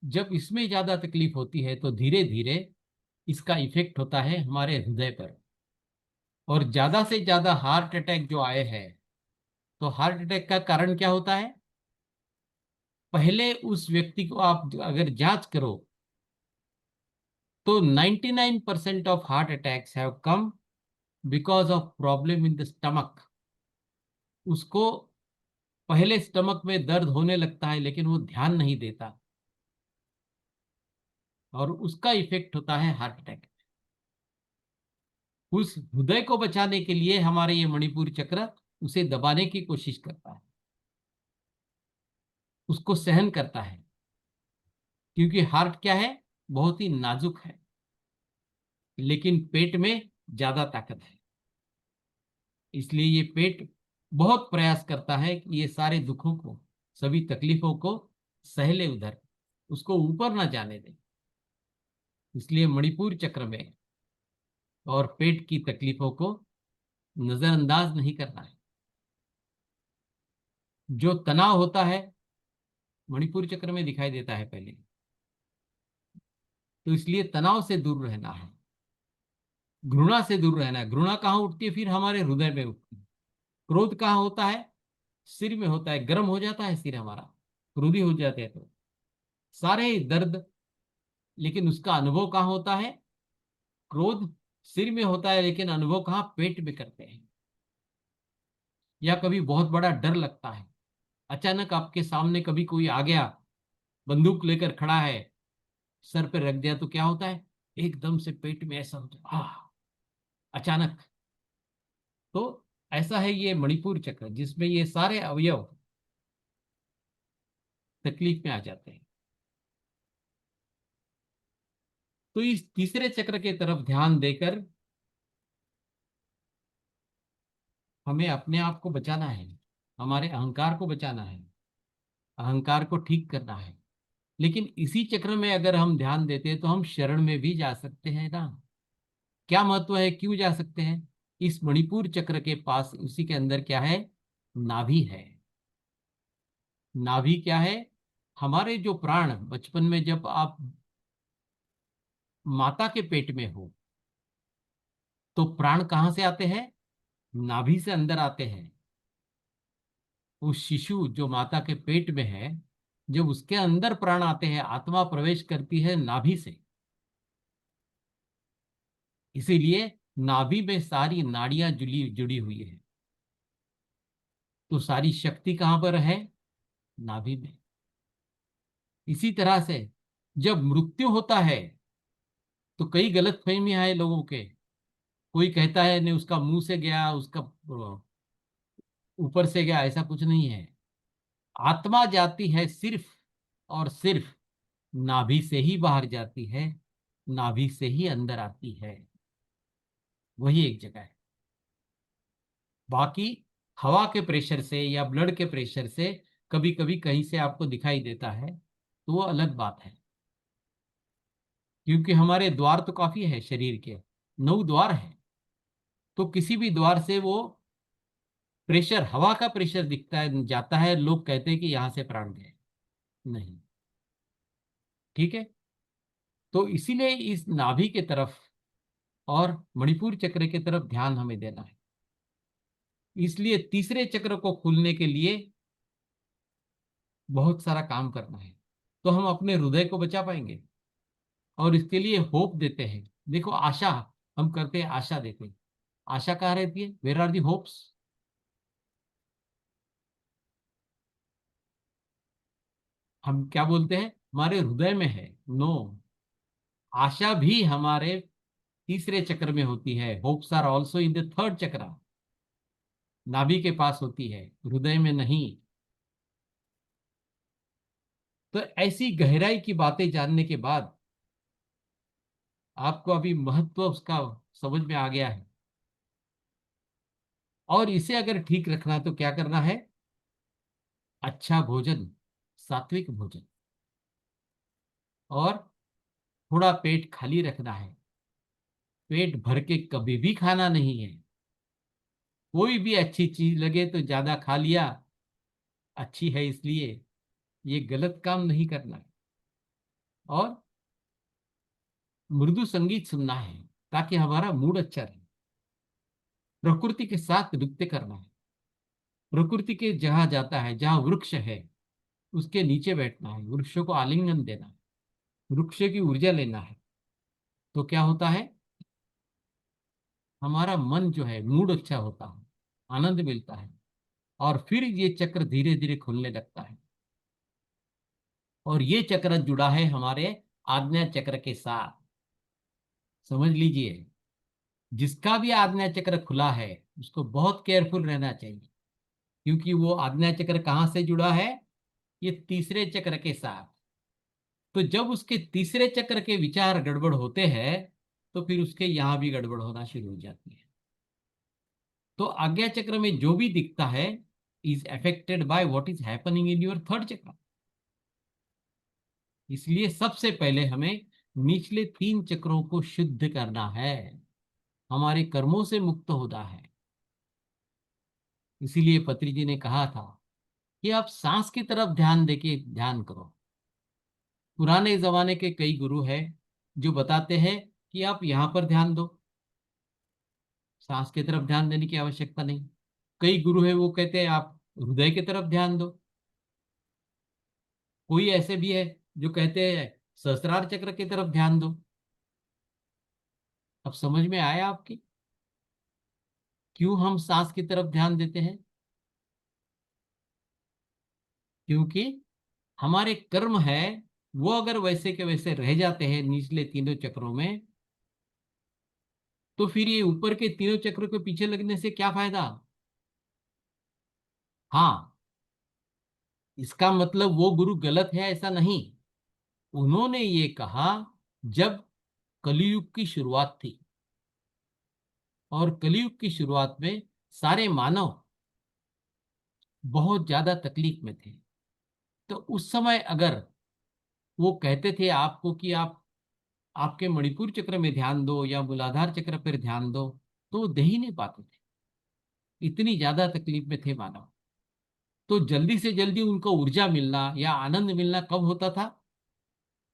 जब इसमें ज्यादा तकलीफ होती है तो धीरे धीरे इसका इफेक्ट होता है हमारे हृदय पर। और ज्यादा से ज्यादा हार्ट अटैक जो आए हैं, तो हार्ट अटैक का कारण क्या होता है, पहले उस व्यक्ति को आप अगर जांच करो तो 99% of heart attacks have come because of problem in the stomach. उसको पहले स्टमक में दर्द होने लगता है लेकिन वो ध्यान नहीं देता, और उसका इफेक्ट होता है हार्ट अटैक। उस हृदय को बचाने के लिए हमारे ये मणिपुर चक्र उसे दबाने की कोशिश करता है, उसको सहन करता है। क्योंकि हार्ट क्या है, बहुत ही नाजुक है, लेकिन पेट में ज्यादा ताकत है। इसलिए ये पेट बहुत प्रयास करता है कि ये सारे दुखों को, सभी तकलीफों को सह ले, उधर उसको ऊपर ना जाने दे। इसलिए मणिपुर चक्र में और पेट की तकलीफों को नजरअंदाज नहीं करना है। जो तनाव होता है मणिपुर चक्र में दिखाई देता है पहले, तो इसलिए तनाव से दूर रहना है, घृणा से दूर रहना है। घृणा कहाँ उठती है, फिर हमारे हृदय में उठती है। क्रोध कहाँ होता है, सिर में होता है, गर्म हो जाता है सिर हमारा, क्रोधी हो जाते हैं तो सारे दर्द। लेकिन उसका अनुभव कहाँ होता है, क्रोध सिर में होता है लेकिन अनुभव कहाँ, पेट में करते हैं। या कभी बहुत बड़ा डर लगता है, अचानक आपके सामने कभी कोई आ गया, बंदूक लेकर खड़ा है, सर पे रख दिया, तो क्या होता है, एकदम से पेट में ऐसा होता है, अचानक। तो ऐसा है ये मणिपुर चक्र, जिसमें ये सारे अवयव तकलीफ में आ जाते हैं। तो इस तीसरे चक्र के तरफ ध्यान देकर हमें अपने आप को बचाना है, हमारे अहंकार को बचाना है, अहंकार को ठीक करना है। लेकिन इसी चक्र में अगर हम ध्यान देते हैं तो हम शरण में भी जा सकते हैं ना। क्या महत्व है, क्यों जा सकते हैं, इस मणिपुर चक्र के पास उसी के अंदर क्या है, नाभि है। नाभि क्या है, हमारे जो प्राण बचपन में जब आप माता के पेट में हो, तो प्राण कहाँ से आते हैं, नाभि से अंदर आते हैं। वो शिशु जो माता के पेट में है, जब उसके अंदर प्राण आते हैं, आत्मा प्रवेश करती है नाभि से। इसीलिए नाभि में सारी नाड़ियां जुड़ी जुड़ी हुई है। तो सारी शक्ति कहां पर है, नाभि में। इसी तरह से जब मृत्यु होता है तो कई गलतफहमियां हैं लोगों के। कोई कहता है नहीं उसका मुंह से गया, उसका ऊपर से गया, ऐसा कुछ नहीं है। आत्मा जाती है सिर्फ और सिर्फ नाभि से ही बाहर जाती है, नाभि से ही अंदर आती है, वही एक जगह है। बाकी हवा के प्रेशर से या ब्लड के प्रेशर से कभी कभी कहीं से आपको दिखाई देता है, तो वो अलग बात है। क्योंकि हमारे द्वार तो काफी है शरीर के, 9 द्वार है, तो किसी भी द्वार से वो प्रेशर, हवा का प्रेशर दिखता है, जाता है, लोग कहते हैं कि यहां से प्राण गए, नहीं। ठीक है, तो इसीलिए इस नाभि के तरफ और मणिपुर चक्र की तरफ ध्यान हमें देना है। इसलिए तीसरे चक्र को खोलने के लिए बहुत सारा काम करना है, तो हम अपने हृदय को बचा पाएंगे। और इसके लिए होप देते हैं, देखो आशा हम करते हैं, आशा देते हैं। आशा कहाँ रहती है? Where are the hopes? हम क्या बोलते हैं? हमारे हृदय में है। नो, आशा भी हमारे तीसरे चक्र में होती है। Hopes are also in the third chakra, नाभि के पास होती है, हृदय में नहीं। तो ऐसी गहराई की बातें जानने के बाद आपको अभी महत्व उसका समझ में आ गया है। और इसे अगर ठीक रखना तो क्या करना है? अच्छा भोजन, सात्विक भोजन, और थोड़ा पेट खाली रखना है। पेट भर के कभी भी खाना नहीं है। कोई भी अच्छी चीज लगे तो ज्यादा खा लिया, अच्छी है इसलिए, ये गलत काम नहीं करना है। और मृदु संगीत सुनना है ताकि हमारा मूड अच्छा रहे। प्रकृति के साथ नृत्य करना है। प्रकृति के जहां जाता है, जहां वृक्ष है, उसके नीचे बैठना है, वृक्षों को आलिंगन देना है, वृक्ष की ऊर्जा लेना है। तो क्या होता है? हमारा मन जो है, मूड अच्छा होता है, आनंद मिलता है, और फिर ये चक्र धीरे धीरे खुलने लगता है। और ये चक्र जुड़ा है हमारे आज्ञा चक्र के साथ। समझ लीजिए, जिसका भी आज्ञा चक्र खुला है उसको बहुत केयरफुल रहना चाहिए, क्योंकि वो आज्ञा चक्र कहाँ से जुड़ा है? ये तीसरे चक्र के साथ। तो जब उसके तीसरे चक्र के विचार गड़बड़ होते हैं, तो फिर उसके यहां भी गड़बड़ होना शुरू हो जाती है। तो आज्ञा चक्र में जो भी दिखता है is affected by what is happening in your third चक्र। इसलिए सबसे पहले हमें निचले 3 चक्रों को शुद्ध करना है, हमारे कर्मों से मुक्त होना है। इसीलिए पत्री जी ने कहा था कि आप सांस की तरफ ध्यान देके ध्यान करो। पुराने जमाने के कई गुरु हैं जो बताते हैं कि आप यहां पर ध्यान दो, सांस की तरफ ध्यान देने की आवश्यकता नहीं। कई गुरु है वो कहते हैं आप हृदय की तरफ ध्यान दो। कोई ऐसे भी है जो कहते हैं सहस्त्रार चक्र की तरफ ध्यान दो। अब समझ में आया आपकी क्यों हम सांस की तरफ ध्यान देते हैं? क्योंकि हमारे कर्म है वो अगर वैसे के वैसे रह जाते हैं निचले तीनों चक्रों में, तो फिर ये ऊपर के तीनों चक्रों के पीछे लगने से क्या फायदा? हाँ, इसका मतलब वो गुरु गलत है ऐसा नहीं। उन्होंने ये कहा जब कलयुग की शुरुआत थी, और कलयुग की शुरुआत में सारे मानव बहुत ज्यादा तकलीफ में थे। तो उस समय अगर वो कहते थे आपको कि आप आपके मणिपुर चक्र में ध्यान दो या मूलाधार चक्र पर ध्यान दो, तो वो दे ही नहीं पाते थे, इतनी ज्यादा तकलीफ में थे मानव। तो जल्दी से जल्दी उनको ऊर्जा मिलना या आनंद मिलना कब होता था?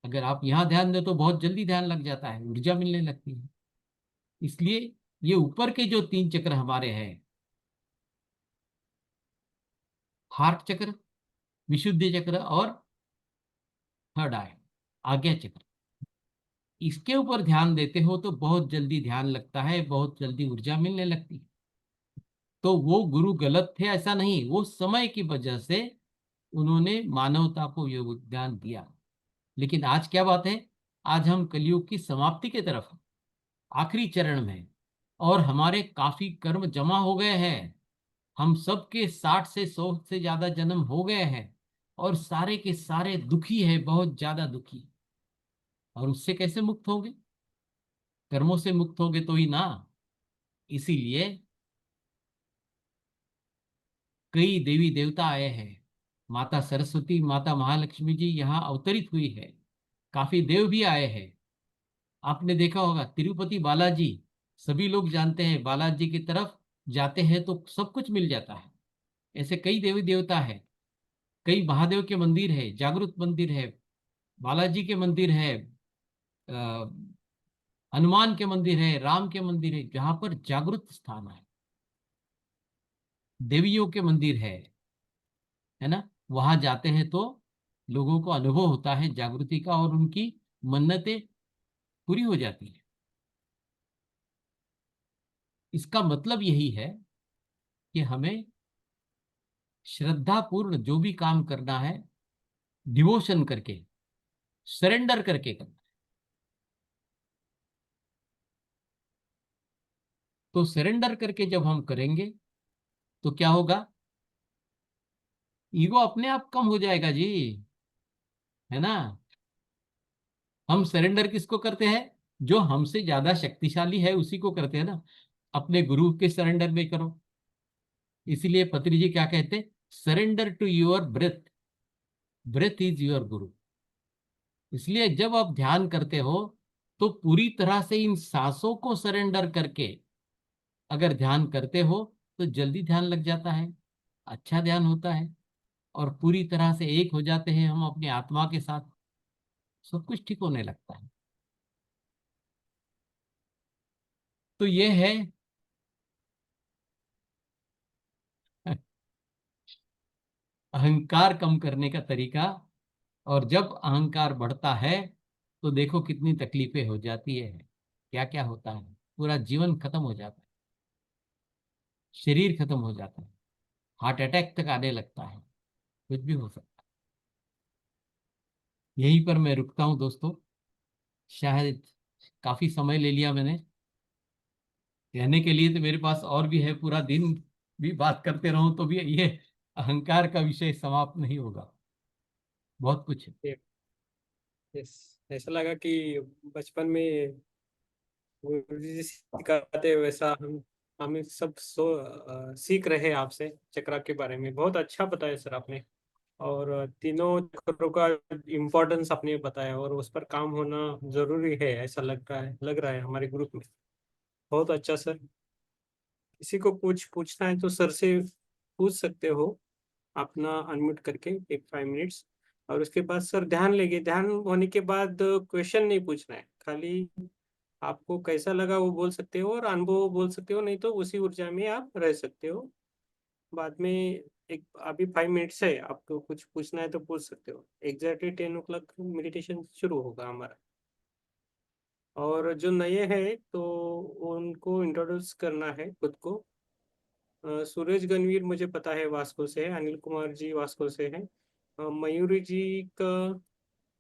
अगर आप यहाँ ध्यान दे तो बहुत जल्दी ध्यान लग जाता है, ऊर्जा मिलने लगती है। इसलिए ये ऊपर के जो 3 चक्र हमारे हैं, हार्ट चक्र, विशुद्धि चक्र और थर्ड आई, आज्ञा चक्र, इसके ऊपर ध्यान देते हो तो बहुत जल्दी ध्यान लगता है, बहुत जल्दी ऊर्जा मिलने लगती है। तो वो गुरु गलत थे ऐसा नहीं, वो समय की वजह से उन्होंने मानवता को योगदान दिया। लेकिन आज क्या बात है? आज हम कलयुग की समाप्ति की तरफ हैं, आखिरी चरण में, और हमारे काफी कर्म जमा हो गए हैं। हम सबके 60 से 100 से ज्यादा जन्म हो गए हैं, और सारे के सारे दुखी है, बहुत ज्यादा दुखी। और उससे कैसे मुक्त होगे? कर्मों से मुक्त होगे तो ही ना। इसीलिए कई देवी देवता आए हैं। माता सरस्वती, माता महालक्ष्मी जी यहाँ अवतरित हुई है। काफी देव भी आए हैं। आपने देखा होगा तिरुपति बालाजी, सभी लोग जानते हैं बालाजी की तरफ जाते हैं तो सब कुछ मिल जाता है। ऐसे कई देवी देवता है, कई महादेव के मंदिर है, जागृत मंदिर है, बालाजी के मंदिर है, अ, हनुमान के मंदिर है, राम के मंदिर है, जहां पर जागृत स्थान है, देवियों के मंदिर है ना। वहां जाते हैं तो लोगों को अनुभव होता है जागृति का, और उनकी मन्नतें पूरी हो जाती है। इसका मतलब यही है कि हमें श्रद्धा पूर्ण जो भी काम करना है, डिवोशन करके, सरेंडर करके करना है। तो सरेंडर करके जब हम करेंगे तो क्या होगा? ईगो अपने आप कम हो जाएगा जी, है ना। हम सरेंडर किसको करते हैं? जो हमसे ज्यादा शक्तिशाली है उसी को करते हैं ना। अपने गुरु के सरेंडर में करो। इसीलिए पत्री जी क्या कहते? Surrender to your breath, breath is your guru. इसलिए जब आप ध्यान करते हो तो पूरी तरह से इन सांसों को सरेंडर करके अगर ध्यान करते हो तो जल्दी ध्यान लग जाता है, अच्छा ध्यान होता है, और पूरी तरह से एक हो जाते हैं हम अपनी आत्मा के साथ। सब कुछ ठीक होने लगता है। तो ये है अहंकार कम करने का तरीका। और जब अहंकार बढ़ता है तो देखो कितनी तकलीफें हो जाती है, क्या क्या होता है। पूरा जीवन खत्म हो जाता है, शरीर खत्म हो जाता है, हार्ट अटैक तक आने लगता है, कुछ भी हो सकता है। यहीं पर मैं रुकता हूँ दोस्तों। शायद काफी समय ले लिया मैंने। कहने के लिए तो मेरे पास और भी है, पूरा दिन भी बात करते रहूं तो भी ये अहंकार का विषय समाप्त नहीं होगा। बहुत कुछ है। यस, ऐसा लगा कि बचपन में गुरु जी सिखाते वैसा हम सब सीख रहे हैं आपसे चक्रा के बारे में। बहुत अच्छा बताया सर आपने, और तीनों चक्रों का इम्पोर्टेंस आपने बताया, और उस पर काम होना जरूरी है ऐसा लग रहा है हमारे ग्रुप में। बहुत अच्छा सर। किसी को पूछना है तो सर से पूछ सकते हो, अपना अनम्यूट करके एक 5 मिनट्स। और उसके बाद सर ध्यान लेंगे। ध्यान होने के बाद क्वेश्चन नहीं पूछना है, खाली आपको कैसा लगा वो बोल सकते हो और अनुभव बोल सकते हो, नहीं तो उसी ऊर्जा में आप रह सकते हो। बाद में एक अभी 5 मिनट्स है, आपको कुछ पूछना है तो पूछ सकते हो। एग्जैक्टली 10 o'clock मेडिटेशन शुरू होगा हमारा। और जो नए हैं तो उनको इंट्रोड्यूस करना है खुद को। सूरज गणवीर मुझे पता है वास्को से है, अनिल कुमार जी वास्को से है, मयूरी जी का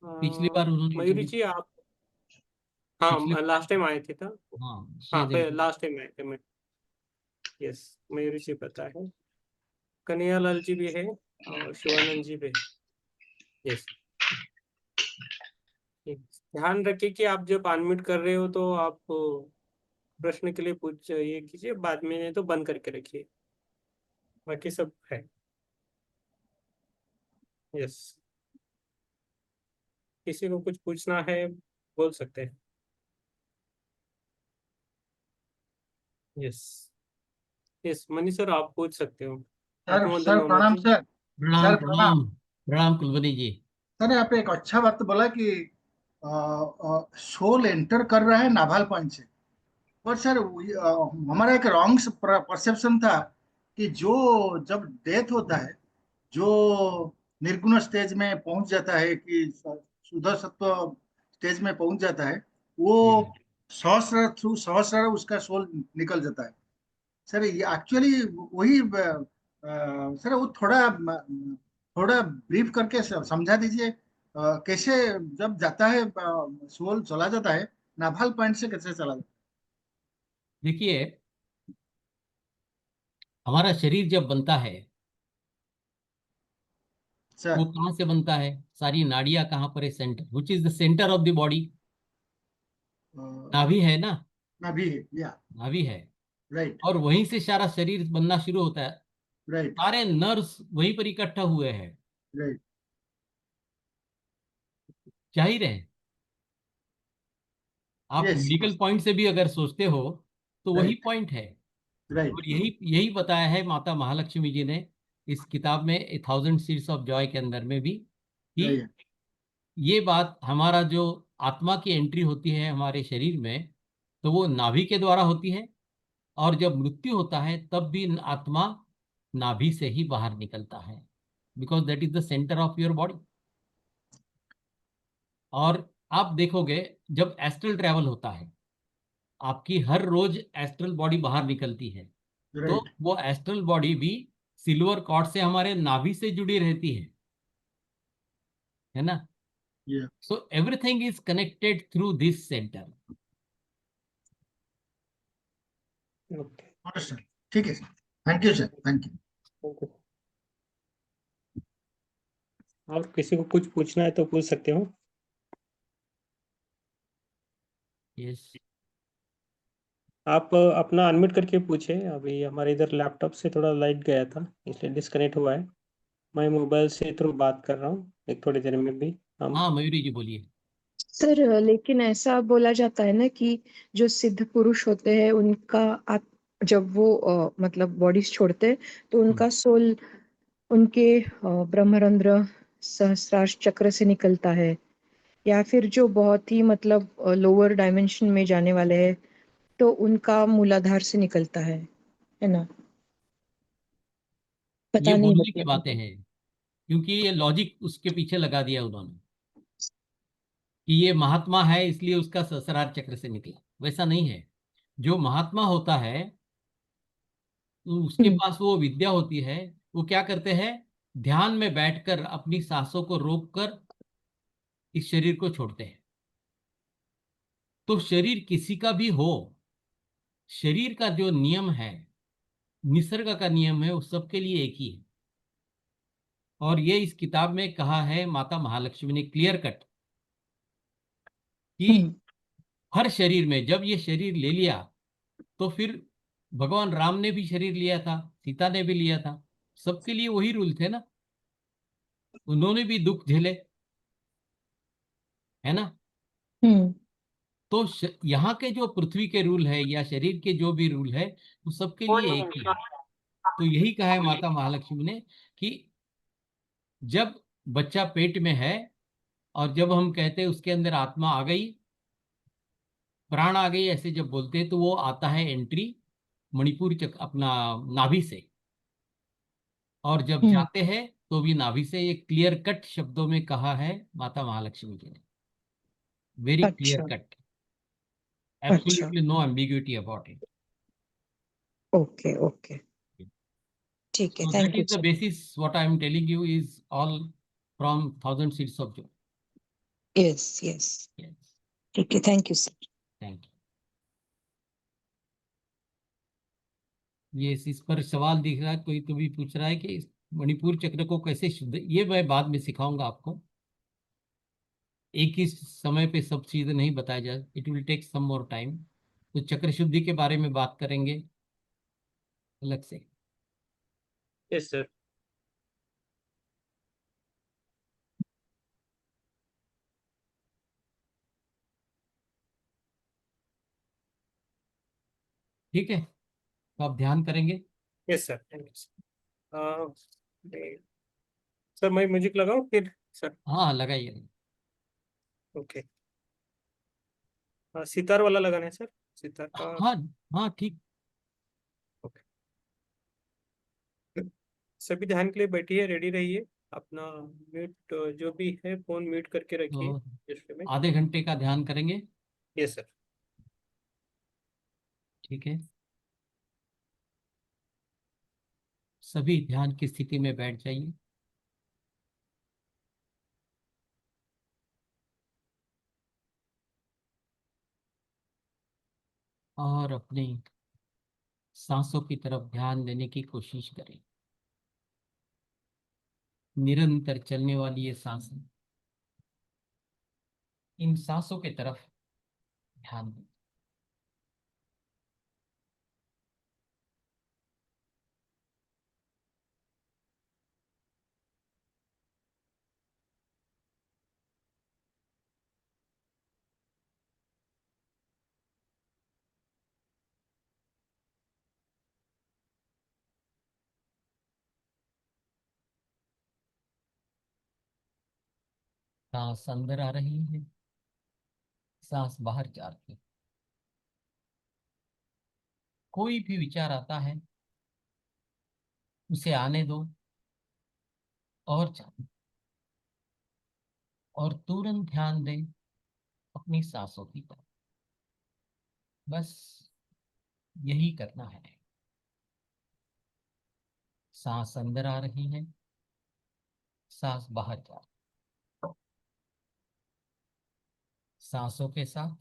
पिछली बार उन्होंने मयूरी जी आप, पिछले हाँ लास्ट टाइम आए थे था। हाँ हाँ शायद एक लास्ट टाइम आए थे मैं। यस, मयूरी जी पता है। कन्हैयालाल जी भी है और शिवानंद जी भी है। यस, ध्यान रखिए कि आप जब अनम्यूट कर रहे हो तो आप प्रश्न के लिए पूछ ये कीजिए, बाद में नहीं तो बंद करके रखिए। बाकी सब है। यस, किसी को कुछ पूछना है बोल सकते हैं। यस, यस मनीष सर आप पूछ सकते हो। सर आत्मवंदन सर मोहम्मद प्रणाम जी। सर। प्रणाम सर प्रणाम। प्रणाम। प्रणाम कुलवनी जी। सर आप एक अच्छा बात बोला कि सोल एंटर कर रहा है नाभाल पंच से। पर सर हमारा एक रॉन्ग परसेप्शन था कि जो जब डेथ होता है, जो निर्गुण स्टेज में पहुंच जाता है, कि शुद्ध सत्व स्टेज में पहुंच जाता है, वो जी सहस्र थ्रू सहस्र उसका सोल निकल जाता है। सर ये एक्चुअली वही सर वो थोड़ा ब्रीफ करके समझा दीजिए। कैसे जब जाता है, सोल चला जाता है, नाभाल पॉइंट से कैसे चला जाता देखिए, हमारा शरीर जब बनता है है सर? वो कहाँ से बनता है? सारी नाड़ियां कहाँ पर है? Centre, which is the centre of the body. नाभि है ना, नाभि है, या नाभि है। राइट और वहीं से सारा शरीर बनना शुरू होता है, राइट सारे नर्व्स वहीं पर इकट्ठा हुए हैं। राइट। जाहिर है, आप यस मेडिकल पॉइंट से भी अगर सोचते हो तो वही राइट पॉइंट है। राइट। और यही यही बताया है माता महालक्ष्मी जी ने इस किताब में, ए थाउजेंड सीड्स ऑफ जॉय के अंदर में भी, कि ये बात, हमारा जो आत्मा की एंट्री होती है हमारे शरीर में, तो वो नाभि के द्वारा होती है। और जब मृत्यु होता है तब भी आत्मा नाभि से ही बाहर निकलता है, because that is the centre of your body. और आप देखोगे, जब एस्ट्रल ट्रैवल होता है, आपकी हर रोज एस्ट्रल बॉडी बाहर निकलती है, तो राइट। वो एस्ट्रल बॉडी भी सिल्वर कॉर्ड से हमारे नाभि से जुड़ी रहती है ना। या so everything is connected through this centre. Okay. Understand. ठीक है sir, thank you sir, thank you. Thank you. और किसी को कुछ पूछना है तो पूछ सकते हो। यस। आप अपना अनम्यूट करके पूछे, अभी हमारे इधर लैपटॉप से थोड़ा लाइट गया था इसलिए डिस्कनेक्ट हुआ है। मैं मोबाइल से थ्रू बात कर रहा हूँ, एक थोड़ी देर में भी हम। हाँ मयूरी जी बोलिए। सर लेकिन ऐसा बोला जाता है ना कि जो सिद्ध पुरुष होते हैं उनका जब वो मतलब बॉडीज छोड़ते हैं तो उनका सोल उनके ब्रह्मरंध्र सहस्रार चक्र से निकलता है, या फिर जो बहुत ही मतलब लोअर डायमेंशन में जाने वाले हैं तो उनका मूलाधार से निकलता है ना। ये पता नहीं बोलने की मतलब। बातें हैं, क्योंकि ये लॉजिक उसके पीछे लगा दिया उन्होंने कि ये महात्मा है इसलिए उसका सहस्रार चक्र से निकला। वैसा नहीं है। जो महात्मा होता है, तो उसके हम्म। पास वो विद्या होती है। वो क्या करते हैं, ध्यान में बैठकर अपनी सांसों को रोककर इस शरीर को छोड़ते हैं। तो शरीर किसी का भी हो, शरीर का जो नियम है, निसर्ग का नियम है, वो सबके लिए एक ही है। और ये इस किताब में कहा है माता महालक्ष्मी ने क्लियर कट, कि हम्म। हर शरीर में जब ये शरीर ले लिया, तो फिर भगवान राम ने भी शरीर लिया था, सीता ने भी लिया था, सबके लिए वही रूल थे ना। उन्होंने भी दुख झेले, है ना। हम्म। तो यहाँ के जो पृथ्वी के रूल है या शरीर के जो भी रूल है, वो सबके लिए एक ही है। तो यही कहा है माता महालक्ष्मी ने, कि जब बच्चा पेट में है और जब हम कहते हैं उसके अंदर आत्मा आ गई, प्राण आ गई, ऐसे जब बोलते हैं, तो वो आता है एंट्री मणिपुर अपना नाभि से। और जब हम्म। जाते हैं तो भी नाभि से। ये क्लियर कट शब्दों में कहा है माता महालक्ष्मी जी ने, वेरी क्लियर अच्छा। कट, अच्छा। Absolutely no ambiguity about it. Okay okay. ठीक है, So that thank you is the sir. basis. What I am telling you is all from Thousand Seeds of Joy. Yes yes. Yes, ठीक है, thank you sir. thank you. ये इस पर सवाल दिख रहा है, कोई तो भी पूछ रहा है कि इस मणिपुर चक्र को कैसे शुद्ध, ये मैं बाद में सिखाऊंगा आपको। एक ही समय पे सब चीजें नहीं बताया जाए, it will take some more time. तो चक्र शुद्धि के बारे में बात करेंगे अलग से। Yes sir. ठीक है, तो आप ध्यान करेंगे। Yes sir, thank you sir. मैं म्यूजिक लगाऊं फिर सर? हाँ लगाइए। ओके। सितार वाला लगाना है सर, सितार का। हाँ हाँ ठीक। ओके। सभी ध्यान के लिए बैठिए, रेडी रहिए। अपना म्यूट जो भी है फोन म्यूट करके रखिए तो डिस्प्ले में। आधे घंटे का ध्यान करेंगे। Yes sir. ठीक है, सभी ध्यान की स्थिति में बैठ जाइए। और अपनी सांसों की तरफ ध्यान देने की कोशिश करें। निरंतर चलने वाली ये सांसें, इन सांसों की तरफ ध्यान दें। सांस अंदर आ रही है, सांस बाहर जा रही है। कोई भी विचार आता है उसे आने दो और जाने, और तुरंत ध्यान दें अपनी सांसों की तरफ। बस यही करना है। सांस अंदर आ रही है, सांस बाहर जा रही है। सांसों के साथ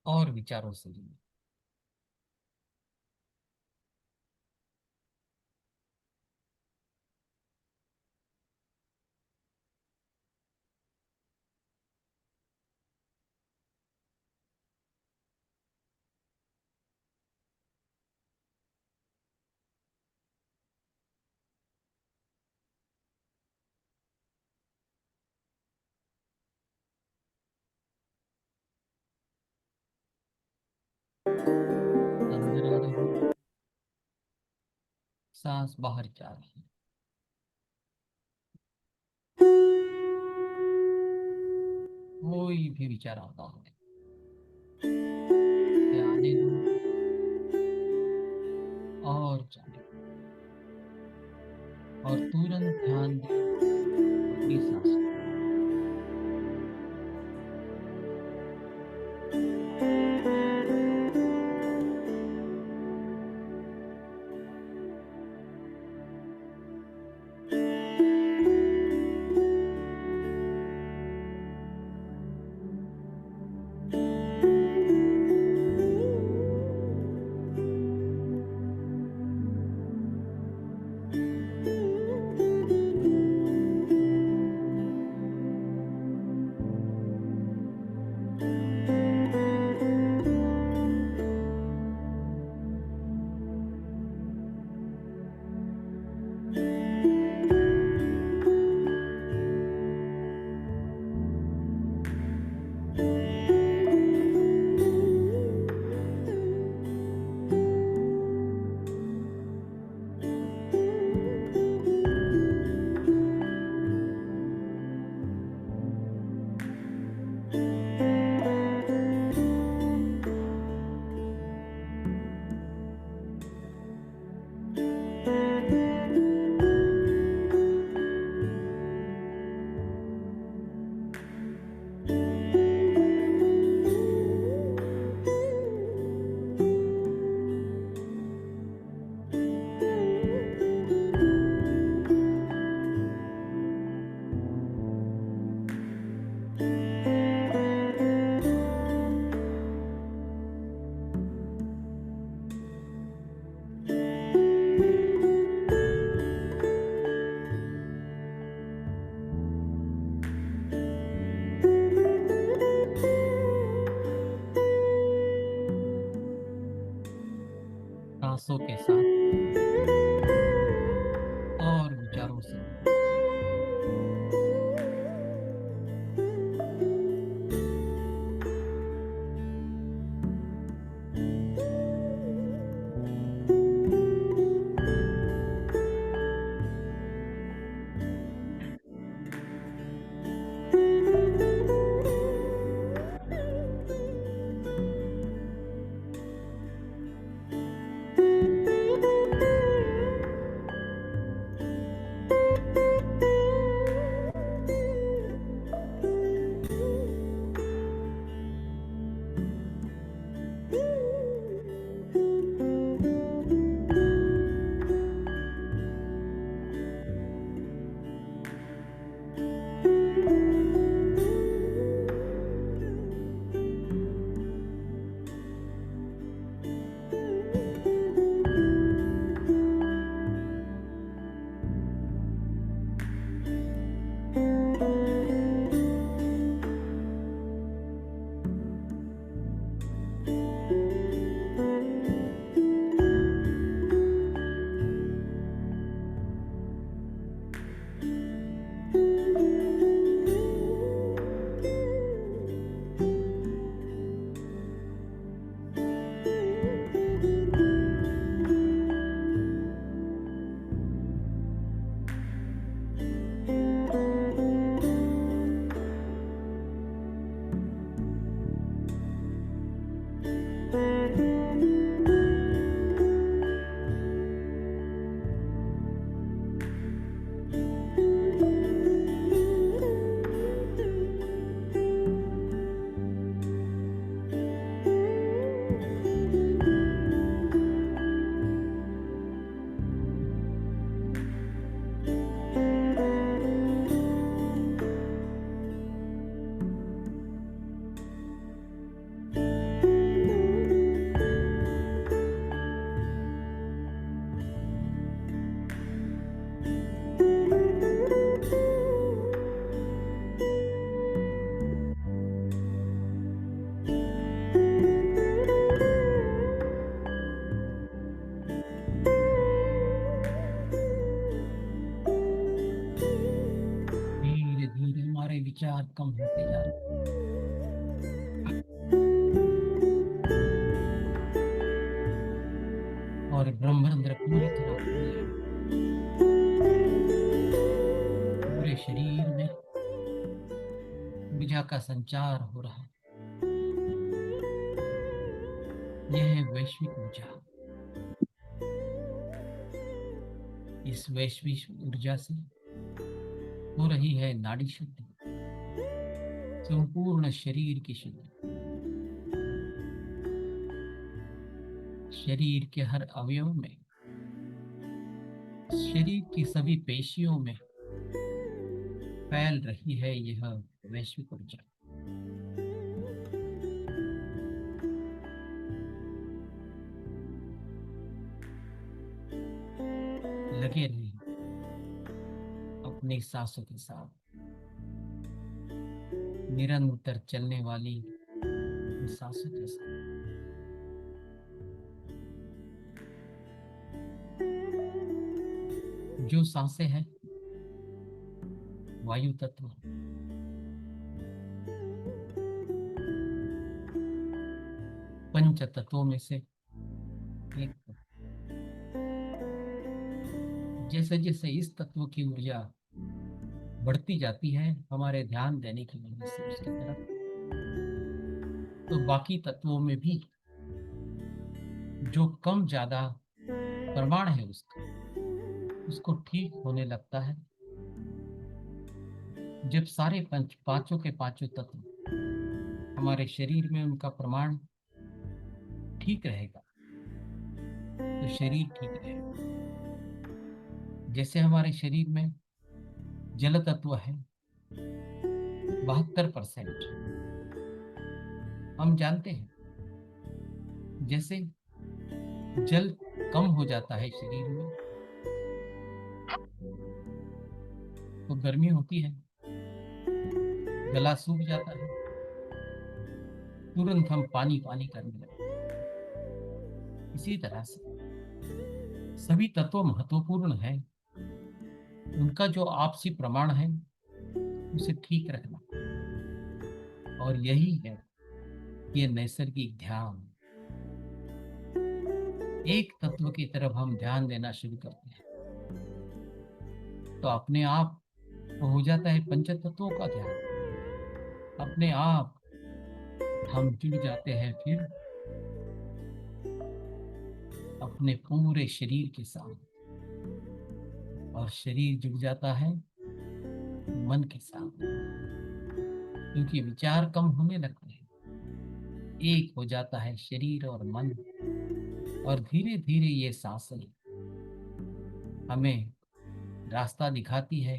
और विचारों से जुड़े। अंदर आ रही है, सांस बाहर जा रही है। कोई भी विचार आता है उसे आने दो और जाने दो, और तुरंत ध्यान दें अपनी सांसों। सांसों के साथ और विचारों से जुड़े। कम होते जा रहे हैं। और ब्रह्मांड पूरी तरह खुल गया। पूरे शरीर में ऊर्जा का संचार हो रहा है। यह है वैश्विक ऊर्जा। इस वैश्विक ऊर्जा से हो रही है नाड़ी शुद्धि, संपूर्ण शरीर की शुद्धि। शरीर के हर अवयव में, शरीर की सभी पेशियों में फैल रही है यह वैश्विक ऊर्जा। लगे रहिए अपनी सांसों के साथ, निरंतर चलने वाली इन सांसों के साथ। जो सांसें हैं वायु तत्व, पंच तत्वों में से एक तत्व। जैसे जैसे इस तत्व की ऊर्जा बढ़ती जाती है हमारे ध्यान देने की वजह से उसकी तरफ, तो बाकी तत्वों में भी जो कम ज्यादा प्रमाण है उसको ठीक होने लगता है। जब सारे पांचों के पांचों तत्व हमारे शरीर में उनका प्रमाण ठीक रहेगा तो शरीर ठीक रहेगा। जैसे हमारे शरीर में जल तत्व है 72%। हम जानते हैं जैसे जल कम हो जाता है शरीर में तो गर्मी होती है, गला सूख जाता है, तुरंत हम पानी पानी करने लगते हैं। इसी तरह से सभी तत्व महत्वपूर्ण हैं, उनका जो आपसी प्रमाण है उसे ठीक रखना, और यही है ये नैसर्गिक ध्यान। एक तत्व की तरफ हम ध्यान देना शुरू करते हैं तो अपने आप हो जाता है पंच तत्वों का ध्यान। अपने आप हम जुड़ जाते हैं फिर अपने पूरे शरीर के साथ, और शरीर जुड़ जाता है मन के साथ, क्योंकि विचार कम होने लगते हैं। एक हो जाता है शरीर और मन, और धीरे धीरे ये सांसें हमें रास्ता दिखाती है,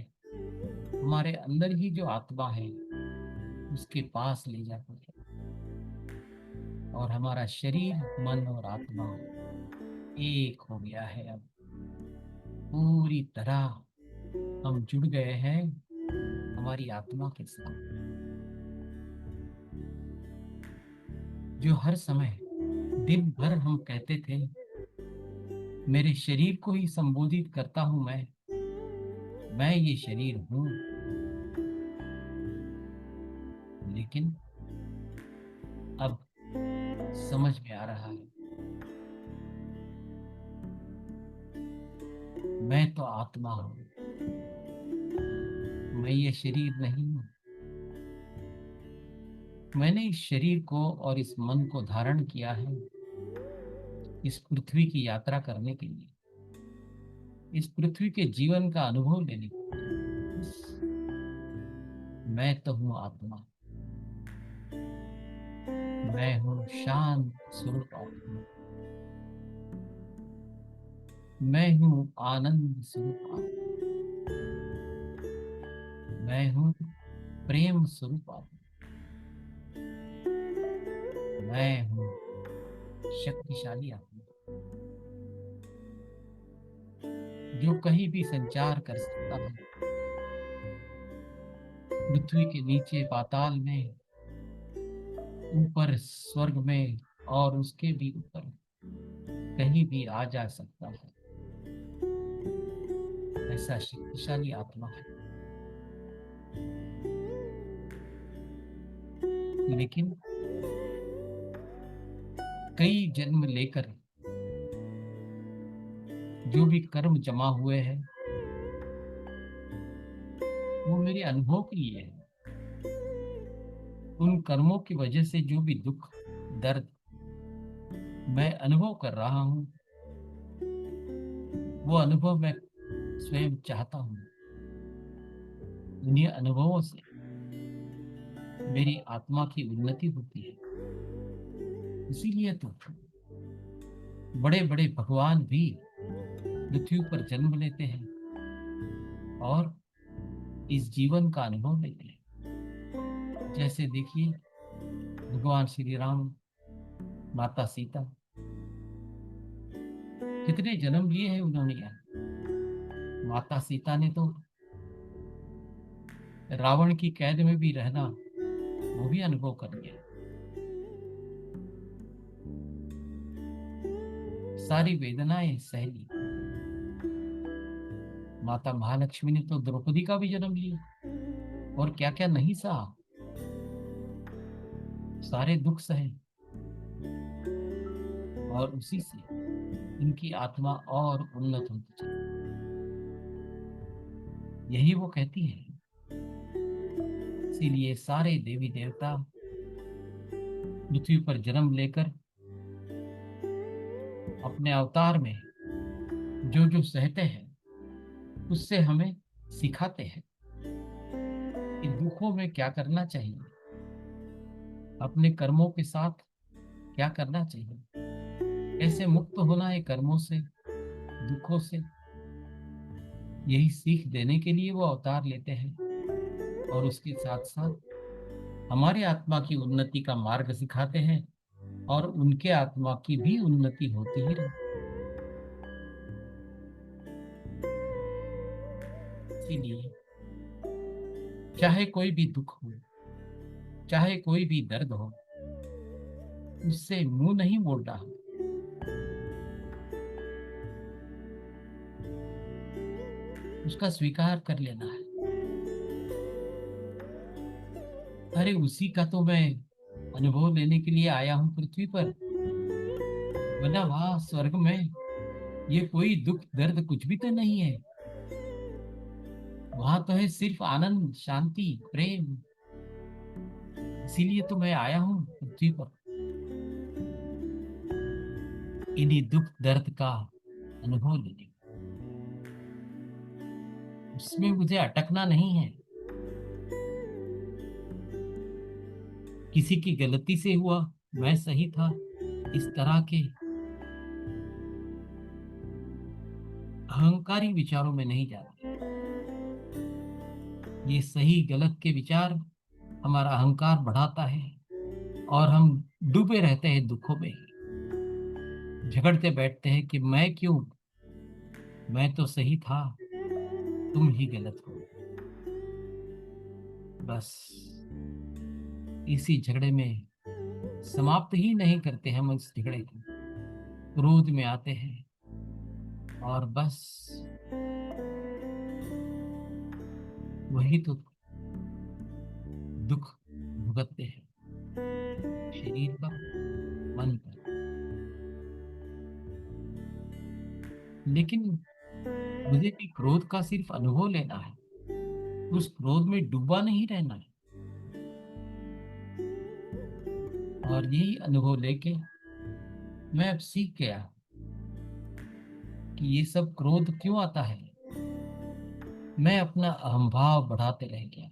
हमारे अंदर ही जो आत्मा है उसके पास ले जाती है, और हमारा शरीर मन और आत्मा एक हो गया है। अब पूरी तरह हम जुड़ गए हैं हमारी आत्मा के साथ, जो हर समय दिन भर हम कहते थे मेरे शरीर को ही संबोधित करता हूं, मैं ये शरीर हूं। लेकिन अब समझ में आ रहा है मैं तो आत्मा हूं, मैं ये शरीर नहीं हूं। मैंने इस शरीर को और इस मन को धारण किया है इस पृथ्वी की यात्रा करने के लिए, इस पृथ्वी के जीवन का अनुभव लेने के लिए। मैं तो हूं आत्मा, मैं हूं शांत स्वरूप आत्मा, मैं हूं आनंद स्वरूप आत्मा, मैं हूं प्रेम स्वरूप आत्मा, मैं हूं शक्तिशाली आत्मा, जो कहीं भी संचार कर सकता है। पृथ्वी के नीचे पाताल में, ऊपर स्वर्ग में, और उसके भी ऊपर कहीं भी आ जा सकता है। ऐसा शक्तिशाली आत्मा है। लेकिन कई जन्म लेकर जो भी कर्म जमा हुए हैं वो मेरे अनुभव के लिए है। उन कर्मों की वजह से जो भी दुख दर्द मैं अनुभव कर रहा हूँ वो अनुभव मैं स्वयं चाहता हूँ। उन्हीं अनुभवों से मेरी आत्मा की उन्नति होती है। इसीलिए तो बड़े बड़े भगवान भी पृथ्वी पर जन्म लेते हैं और इस जीवन का अनुभव लेते हैं। जैसे देखिए भगवान श्री राम, माता सीता, कितने जन्म लिए हैं उन्होंने यहाँ। माता सीता ने तो रावण की कैद में भी रहना वो भी अनुभव कर लिया। सारी वेदनाएं सह ली। माता महालक्ष्मी ने तो द्रौपदी का भी जन्म लिया और क्या क्या नहीं सहा। सारे दुख सहे और उसी से इनकी आत्मा और उन्नत होती चली। यही वो कहती है। इसीलिए सारे देवी देवता पृथ्वी पर जन्म लेकर अपने अवतार में जो जो सहते हैं उससे हमें सिखाते हैं कि दुखों में क्या करना चाहिए, अपने कर्मों के साथ क्या करना चाहिए, कैसे मुक्त होना है कर्मों से, दुखों से। यही सीख देने के लिए वो अवतार लेते हैं और उसके साथ साथ हमारे आत्मा की उन्नति का मार्ग सिखाते हैं और उनके आत्मा की भी उन्नति होती ही रहती। इसीलिए चाहे कोई भी दुख हो, चाहे कोई भी दर्द हो, उससे मुंह नहीं मोड़ना, उसका स्वीकार कर लेना है। अरे उसी का तो मैं अनुभव लेने के लिए आया हूं पृथ्वी पर, वरना वहां स्वर्ग में ये कोई दुख दर्द कुछ भी तो नहीं है। वहां तो है सिर्फ आनंद, शांति, प्रेम। इसीलिए तो मैं आया हूं पृथ्वी पर, इन्हीं दुख दर्द का अनुभव लेने। उसमें मुझे अटकना नहीं है। किसी की गलती से हुआ, मैं सही था, इस तरह के अहंकारी विचारों में नहीं जाते। ये सही गलत के विचार हमारा अहंकार बढ़ाता है और हम डूबे रहते हैं दुखों में, झगड़ते बैठते हैं कि मैं क्यों, मैं तो सही था, तुम ही गलत हो। बस इसी झगड़े में समाप्त ही नहीं करते हम इस झगड़े को, क्रोध में आते हैं और बस वही तो दुख भुगतते हैं शरीर पर, मन पर। लेकिन मुझे भी क्रोध का सिर्फ अनुभव लेना है, उस क्रोध में डूबा नहीं रहना है। और यही अनुभव लेके मैं अब सीख गया कि ये सब क्रोध क्यों आता है। मैं अपना अहंभाव बढ़ाते रह गया।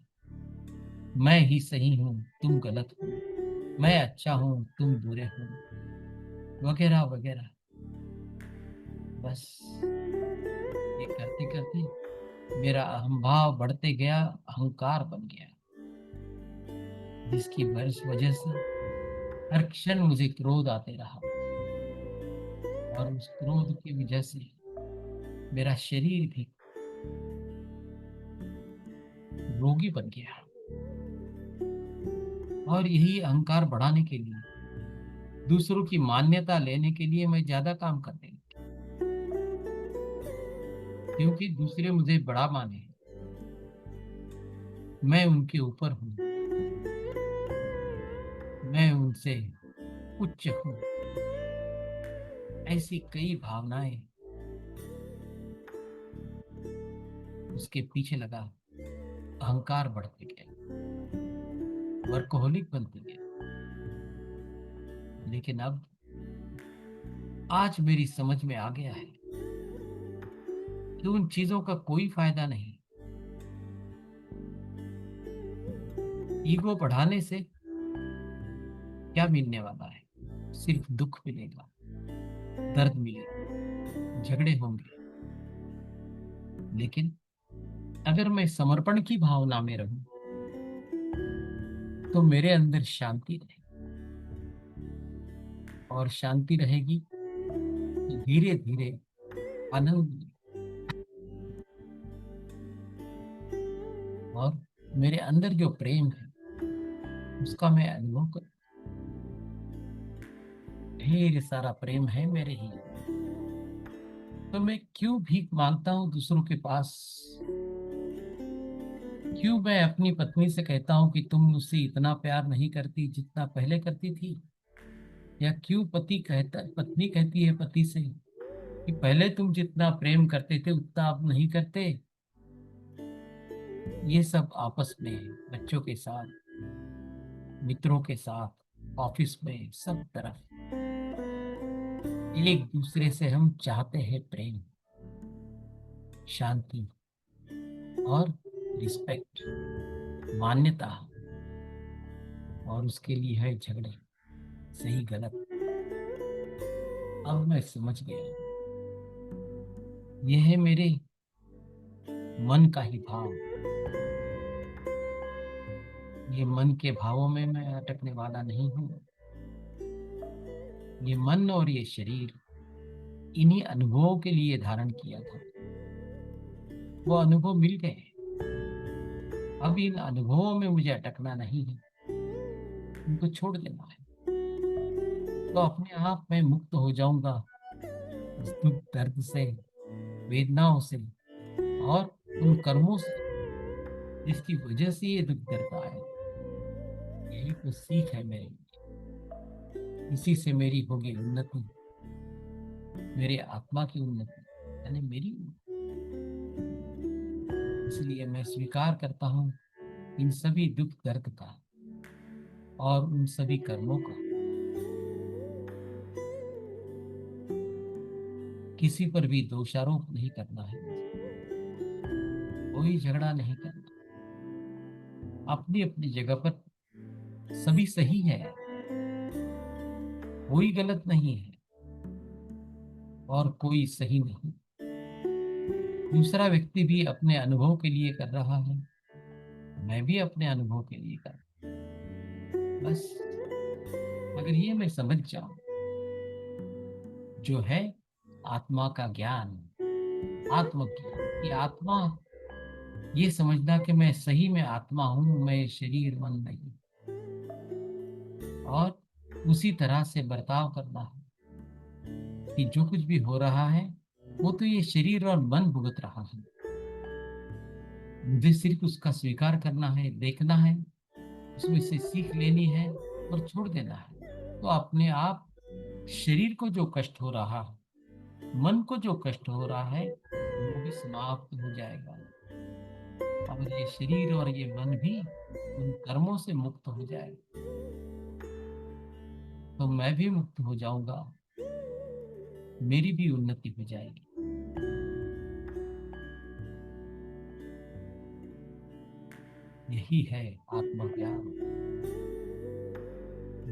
मैं ही सही हूं, तुम गलत हो, मैं अच्छा हूं, तुम बुरे हो, वगैरह वगैरह। बस ये करते करते मेरा अहंभाव बढ़ते गया, अहंकार बन गया, जिसकी वजह से हर क्षण मुझे क्रोध आते रहा और उस क्रोध की वजह से मेरा शरीर भी रोगी बन गया। और यही अहंकार बढ़ाने के लिए, दूसरों की मान्यता लेने के लिए मैं ज्यादा काम करने लगा, क्योंकि दूसरे मुझे बड़ा माने, मैं उनके ऊपर हूं। मैं उनसे उच्च हूँ, ऐसी कई भावनाएं उसके पीछे लगा। अहंकार बढ़ते गया, वर्कोहोलिक बनते गए। लेकिन अब आज मेरी समझ में आ गया है कि उन चीजों का कोई फायदा नहीं। ईगो बढ़ाने से क्या मिलने वाला है? सिर्फ दुख मिलेगा, दर्द मिलेगा, झगड़े होंगे। लेकिन अगर मैं समर्पण की भावना में रहूं तो मेरे अंदर शांति रहेगी, और शांति रहेगी तो धीरे धीरे आनंद मिलेगा। और मेरे अंदर जो प्रेम है उसका मैं अनुभव कर, ढेर सारा प्रेम है मेरे ही। तो मैं क्यों भीख मांगता हूँ दूसरों के पास? क्यों मैं अपनी पत्नी से कहता हूँ कि तुम मुझसे इतना प्यार नहीं करती जितना पहले करती थी? या क्यों पत्नी कहती है पति से कि पहले तुम जितना प्रेम करते थे उतना अब नहीं करते? ये सब आपस में, बच्चों के साथ, मित्रों के साथ, ऑफिस में, सब तरफ एक दूसरे से हम चाहते हैं प्रेम, शांति और रिस्पेक्ट, मान्यता। और उसके लिए है झगड़े, सही गलत। अब मैं समझ गया, यह है मेरे मन का ही भाव। ये मन के भावों में मैं अटकने वाला नहीं हूँ। ये मन और ये शरीर इन्हीं अनुभवों के लिए धारण किया था। वो अनुभव मिल गए, अब इन अनुभवों में मुझे अटकना नहीं है, उनको छोड़ देना है। तो अपने आप मैं मुक्त हो जाऊंगा उस दुख दर्द से, वेदनाओं से और उन कर्मों से जिसकी वजह से ये दुख दर्द आए। यही तो सीख है मेरे लिए। इसी से मेरी होगी उन्नति, मेरे आत्मा की उन्नति, यानी मेरी उन्नति। इसलिए मैं स्वीकार करता हूँ इन सभी दुख दर्द का और उन सभी कर्मों का। किसी पर भी दोषारोप नहीं करना है, कोई झगड़ा नहीं करना। अपनी अपनी जगह पर सभी सही है, कोई गलत नहीं है और कोई सही नहीं। दूसरा व्यक्ति भी अपने अनुभव के लिए कर रहा है, मैं भी अपने अनुभव के लिए कर रहा हूं। बस अगर ये मैं समझ जाऊं, जो है आत्मा का ज्ञान, आत्मज्ञान, कि आत्मा, ये समझना कि मैं सही में आत्मा हूं, मैं शरीर मन नहीं, और उसी तरह से बर्ताव करना है कि जो कुछ भी हो रहा है वो तो ये शरीर और मन भुगत रहा है। मुझे सिर्फ उसका स्वीकार करना है, देखना है, उसमें से सीख लेनी है और छोड़ देना है। तो अपने आप शरीर को जो कष्ट हो रहा है, मन को जो कष्ट हो रहा है, वो भी समाप्त हो जाएगा। और ये शरीर और ये मन भी उन कर्मों से मुक्त हो जाएगा, तो मैं भी मुक्त हो जाऊंगा, मेरी भी उन्नति हो जाएगी। यही है आत्मज्ञान।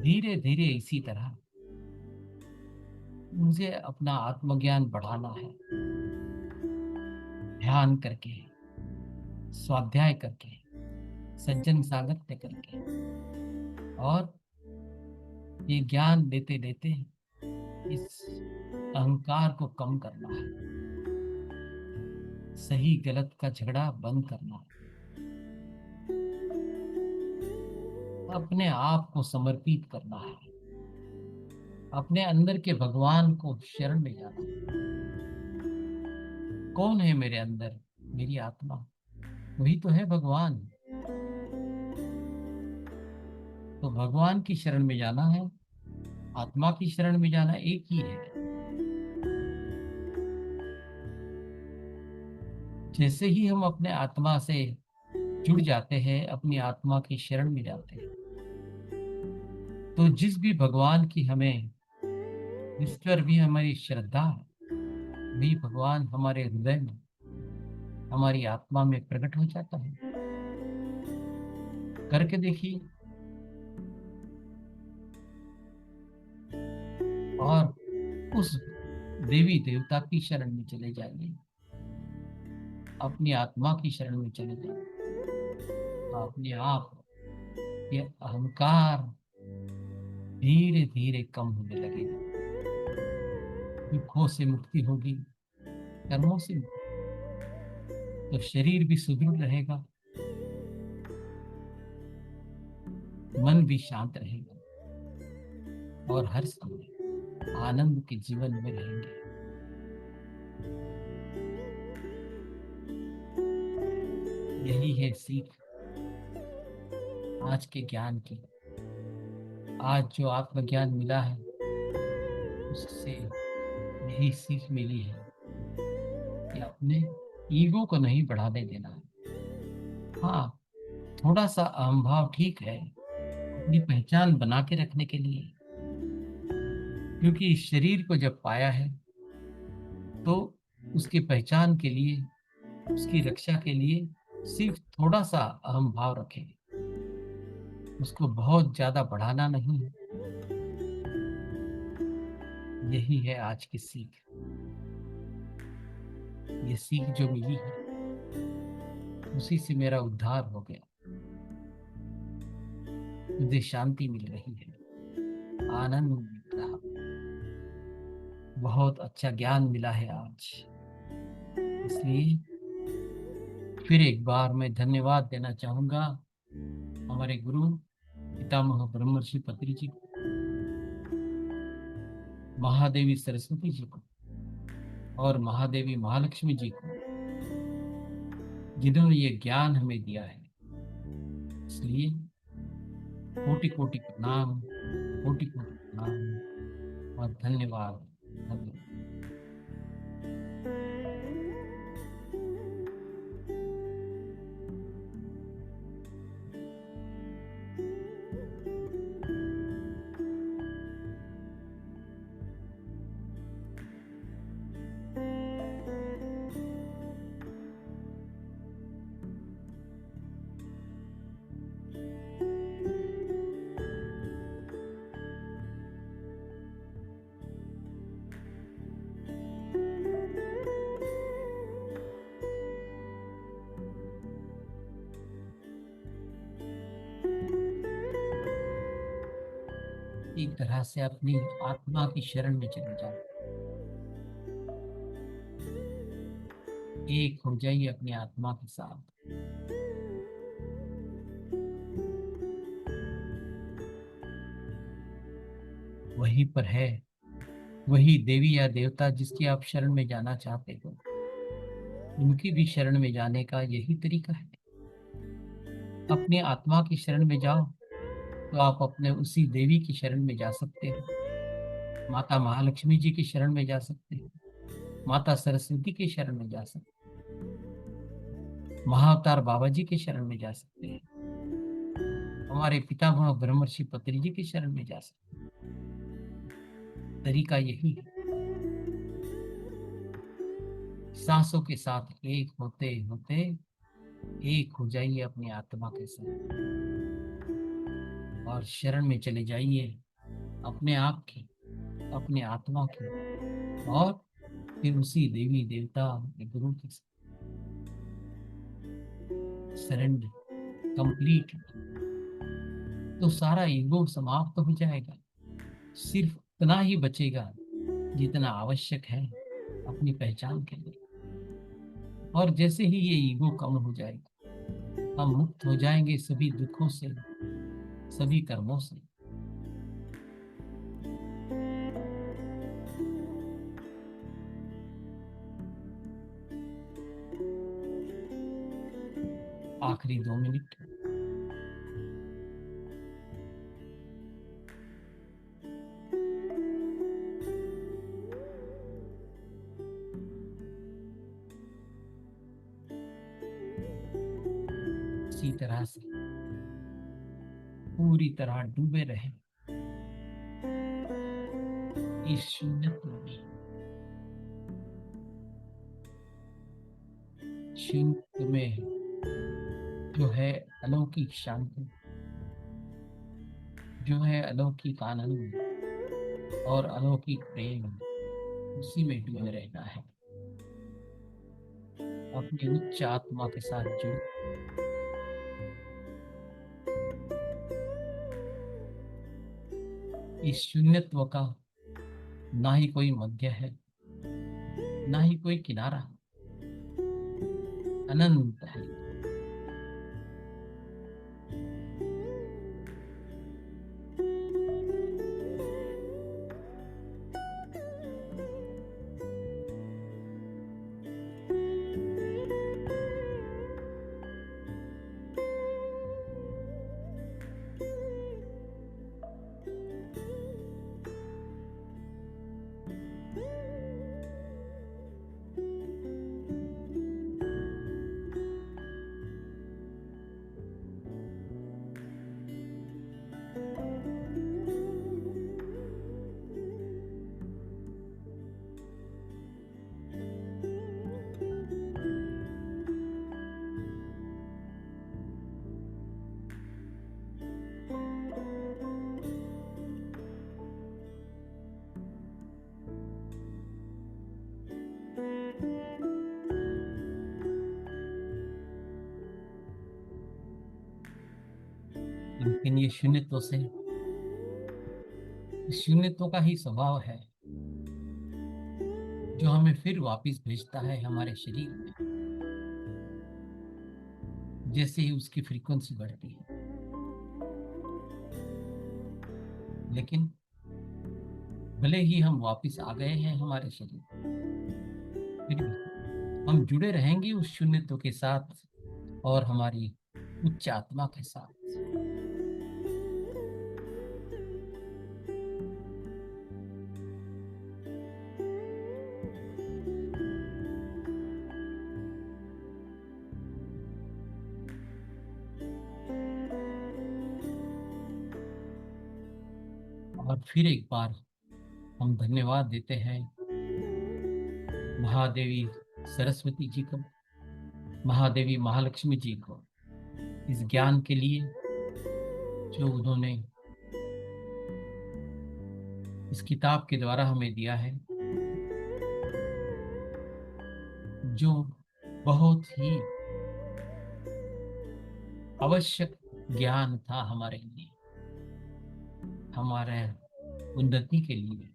धीरे धीरे इसी तरह मुझे अपना आत्मज्ञान बढ़ाना है, ध्यान करके, स्वाध्याय करके, सज्जन सांगत्य करके, और ये ज्ञान देते देते इस अहंकार को कम करना है, सही गलत का झगड़ा बंद करना है, अपने आप को समर्पित करना है, अपने अंदर के भगवान को शरण ले जाना है। कौन है मेरे अंदर? मेरी आत्मा, वही तो है भगवान। तो भगवान की शरण में जाना है, आत्मा की शरण में जाना एक ही है। जैसे ही हम अपने आत्मा से जुड़ जाते हैं, अपनी आत्मा की शरण में जाते हैं, तो जिस भी भगवान की हमें, जिस पर भी हमारी श्रद्धा है, वही भगवान हमारे हृदय में, हमारी आत्मा में प्रकट हो जाता है। करके देखिए, और उस देवी देवता की शरण में चले जाइए, अपनी आत्मा की शरण में चले जाइए। अपने आप ये अहंकार धीरे धीरे कम होने लगेगा, दुखों से मुक्ति होगी, कर्मों से मुक्ति, तो शरीर भी सुदृढ़ रहेगा, मन भी शांत रहेगा और हर समय आनंद के जीवन में रहेंगे। यही है सीख आज के ज्ञान की। आज जो आत्मज्ञान मिला है, उससे यही सीख मिली है कि अपने ईगो को नहीं बढ़ाने देना है। हाँ, थोड़ा सा अहम भाव ठीक है अपनी पहचान बना के रखने के लिए, क्योंकि इस शरीर को जब पाया है तो उसकी पहचान के लिए, उसकी रक्षा के लिए सिर्फ थोड़ा सा अहम भाव रखें, उसको बहुत ज्यादा बढ़ाना नहीं है। यही है आज की सीख। ये सीख जो मिली है, उसी से मेरा उद्धार हो गया, मुझे शांति मिल रही है, आनंद मिल रहा, बहुत अच्छा ज्ञान मिला है आज। इसलिए फिर एक बार मैं धन्यवाद देना चाहूंगा हमारे गुरु पितामह ब्रह्मर्षि पत्री जी को, महादेवी सरस्वती जी को और महादेवी महालक्ष्मी जी को, जिन्होंने ये ज्ञान हमें दिया है। इसलिए कोटि कोटि प्रणाम, कोटि कोटि प्रणाम और धन्यवाद। धन्यवाद। एक तरह से अपनी आत्मा की शरण में चले जाओ, एक हो जाइए अपनी आत्मा के साथ। वहीं पर है वही देवी या देवता जिसकी आप शरण में जाना चाहते हो, उनकी भी शरण में जाने का यही तरीका है। अपनी आत्मा की शरण में जाओ तो आप अपने उसी देवी की शरण में जा सकते हो, माता महालक्ष्मी जी की शरण में जा सकते हो, माता सरस्वती की शरण में जा सकते हो, महाअवतार बाबा जी की शरण में जा सकते हैं, हमारे पितामह ब्रह्मर्षि पत्री जी की शरण में जा सकते हैं। तरीका यही है, सांसों के साथ एक होते होते एक हो जाइए अपनी आत्मा के साथ और शरण में चले जाइए अपने आप की, अपने आत्मा की, और फिर उसी देवी देवता गुरु के साथ सरेंडर कंप्लीट, तो सारा ईगो समाप्त हो जाएगा। सिर्फ उतना ही बचेगा जितना आवश्यक है अपनी पहचान के लिए। और जैसे ही ये ईगो कम हो जाएगा, हम मुक्त हो जाएंगे सभी दुखों से, सभी कर्मों से। आखिरी 2 मिनट तरह से पूरी तरह डूबे रहे इस शून्यत्व में। शून्यत्व में जो है अलौकिक शांति, जो है अलौकिक आनंद और अलौकिक प्रेम, उसी में डूबे रहना है। अपनी उच्च आत्मा के साथ जुड़ इस शून्यत्व का ना ही कोई मध्य है, ना ही कोई किनारा, अनंत है। लेकिन ये शून्यत्व से, इस शून्यत्व का ही स्वभाव है जो हमें फिर वापस भेजता है हमारे शरीर में, जैसे ही उसकी फ्रीक्वेंसी बढ़ती है। लेकिन भले ही हम वापस आ गए हैं हमारे शरीर, फिर भी हम जुड़े रहेंगे उस शून्यत्व के साथ और हमारी उच्च आत्मा के साथ। और फिर एक बार हम धन्यवाद देते हैं महादेवी सरस्वती जी को, महादेवी महालक्ष्मी जी को, इस ज्ञान के लिए जो उन्होंने इस किताब के द्वारा हमें दिया है, जो बहुत ही आवश्यक ज्ञान था हमारे लिए, हमारे उन्नति के लिए।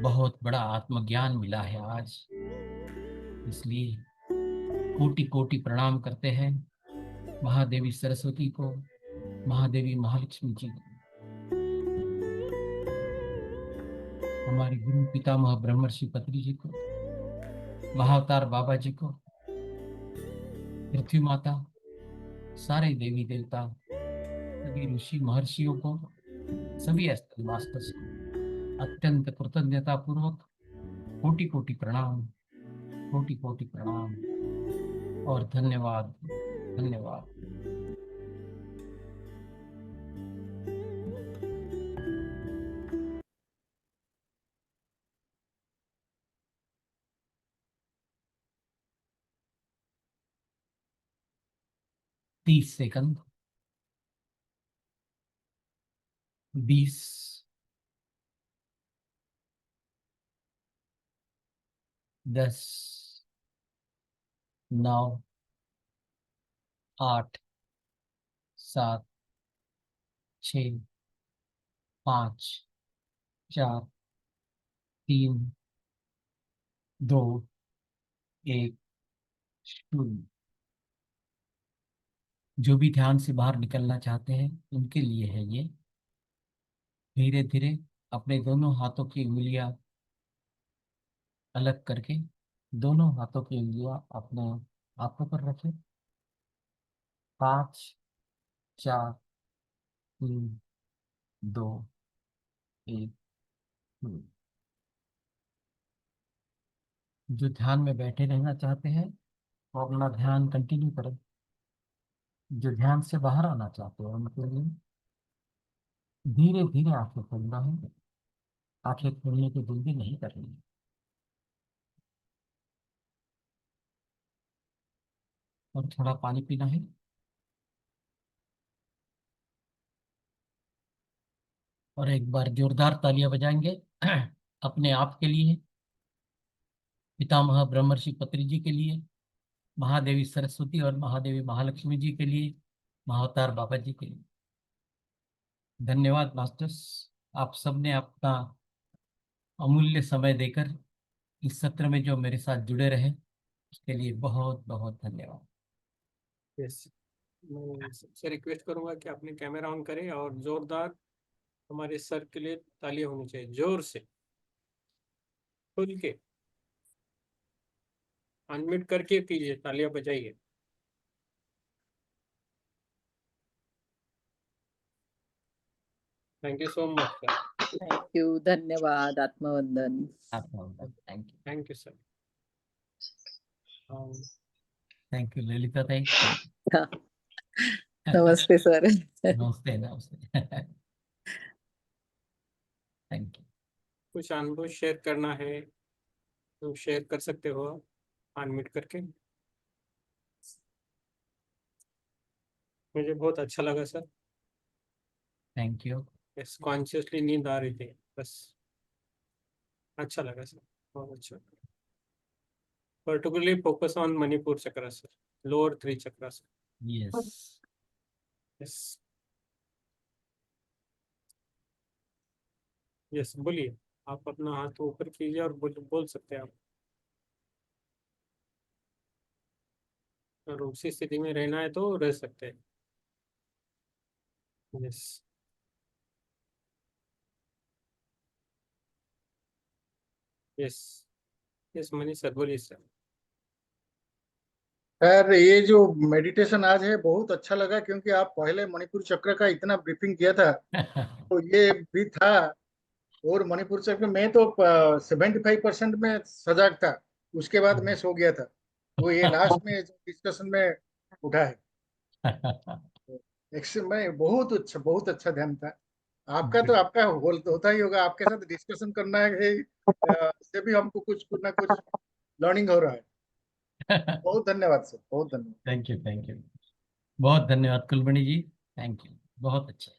बहुत बड़ा आत्मज्ञान मिला है आज, इसलिए कोटि कोटि प्रणाम करते हैं महादेवी सरस्वती को, महादेवी महालक्ष्मी जी को, हमारे गुरु पितामह ब्रह्मर्षि पत्री जी को, महाअवतार बाबा जी को, पृथ्वी माता, सारे देवी देवता, सभी ऋषि महर्षियों को, सभी स्थल मास्टर्स को अत्यंत कृतज्ञता पूर्वक कोटि कोटि प्रणाम, कोटि कोटि प्रणाम और धन्यवाद, धन्यवाद। तीस सेकंड, 20, 10, 9, 8, 7, 6, 5, 4, 3, 2, 1, 0। जो भी ध्यान से बाहर निकलना चाहते हैं उनके लिए है ये। धीरे धीरे अपने दोनों हाथों की उंगलियां अलग करके दोनों हाथों की उंगलियां अपने हाथों पर रखें। 5, 4, 3, 2, 1। जो ध्यान में बैठे रहना चाहते हैं और अपना ध्यान कंटिन्यू करें। जो ध्यान से बाहर आना चाहते हैं उनके लिए धीरे धीरे आंखें खोलना है। आंखें खोलने की जल्दी नहीं करनी है। और थोड़ा पानी पीना है। और एक बार जोरदार तालियां बजाएंगे अपने आप के लिए, पितामह ब्रह्मर्षि पत्री जी के लिए, महादेवी सरस्वती और महादेवी महालक्ष्मी जी के लिए, महाअवतार बाबा जी के लिए। धन्यवाद मास्टर्स, आप सबने अपना अमूल्य समय देकर इस सत्र में जो मेरे साथ जुड़े रहे उसके लिए बहुत बहुत धन्यवाद। यस, मैं सबसे रिक्वेस्ट करूंगा कि अपने कैमरा ऑन करें और जोरदार हमारे सर के लिए तालियां होनी चाहिए, जोर से, खुल के, अनम्यूट करके कीजिए, तालियां बजाइए। Thank you so much sir. Thank you, धन्यवाद, आत्मवंदन। Thank you. Thank you sir. Thank you Lalita Tai. नमस्ते सर। नमस्ते नमस्ते। Thank you. कुछ अनुभव शेयर करना है तो शेयर कर सकते हो अनम्यूट करके। मुझे बहुत अच्छा लगा sir. Thank you. Yes, consciously नींद आ रही थी, बस अच्छा लगा सर, बहुत अच्छा। पर्टिकुलरली फोकस ऑन मणिपुर चक्र सर, लोअर 3 चक्र सर। यस। यस यस, बोलिए, आप अपना हाथ ऊपर कीजिए और बोल सकते हैं आप। अगर उसी स्थिति में रहना है तो रह सकते हैं। Yes yes yes, Manish sir बोलिए सर। खैर, ये जो मेडिटेशन आज है बहुत अच्छा लगा, क्योंकि आप पहले मणिपुर चक्र का इतना ब्रीफिंग किया था तो ये भी था। और मणिपुर चक्र में तो 75% में सजग था, उसके बाद मैं सो गया था। तो ये लास्ट में डिस्कशन में उठा है। मैं बहुत अच्छा ध्यान था आपका। तो आपका होता ही होगा, आपके साथ डिस्कशन करना है, इससे भी हमको कुछ ना कुछ लर्निंग हो रहा है। बहुत धन्यवाद सर, बहुत धन्यवाद। Thank you thank you. बहुत धन्यवाद कुलमणि जी। थैंक यू, बहुत अच्छा।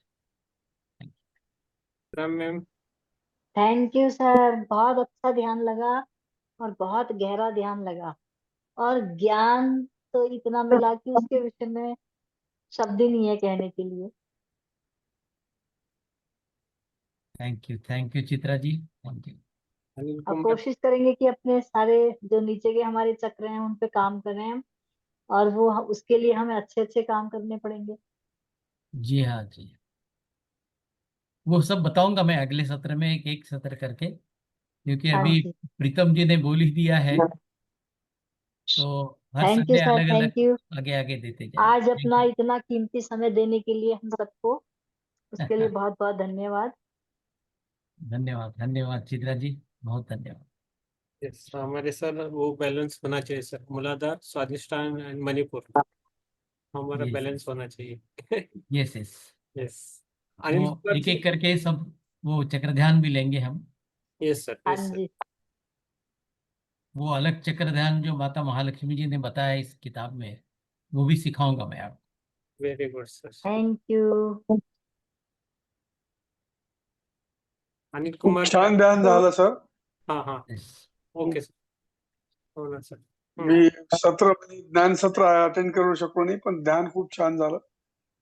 Ram ma'am. Thank you sir, बहुत अच्छा ध्यान लगा और बहुत गहरा ध्यान लगा और ज्ञान तो इतना मिला कि उसके विषय में शब्द ही नहीं है कहने के लिए। Thank you Chitra ji. Thank you. Anil और कुमार। कोशिश करेंगे कि अपने सारे जो नीचे के हमारे चक्र हैं उन पे काम करें हम, और वो उसके लिए हमें अच्छे अच्छे काम करने पड़ेंगे। जी हाँ जी, वो सब बताऊंगा मैं अगले सत्र में, एक एक सत्र करके, क्योंकि हाँ अभी जी, प्रीतम जी ने बोल ही दिया है तो her thank you Sunday sir, अलग अलग थैंक यू। आगे आगे देते जाएंगे। आज थैंक अपना यू। इतना कीमती समय देने के लिए हम सबको, उसके लिए बहुत बहुत धन्यवाद। धन्यवाद धन्यवाद चित्रा जी, बहुत धन्यवाद। यस, हमारे सर वो बैलेंस होना चाहिए सर, मूलाधार, स्वादिष्टान एंड मणिपुर, हमारा यस बैलेंस होना चाहिए। Yes yes. यस, वो अनिल कुमार एक जी। एक करके सब वो चक्र ध्यान भी लेंगे हम। यस सर, हाँ यस सर। जी, वो अलग चक्र ध्यान जो माता महालक्ष्मी जी ने बताया इस किताब में, वो भी सिखाऊंगा मैं आपको। Very good sir. Thank you. Anil खूप कुमार जी। छान ध्यान झालं सर. हाँ हाँ, Yes. ओके सर, हो ना सर। मी सत्र म्हणजे ज्ञान सत्र अटेंड करू शकलो नाही, पण ध्यान खूप छान झालं.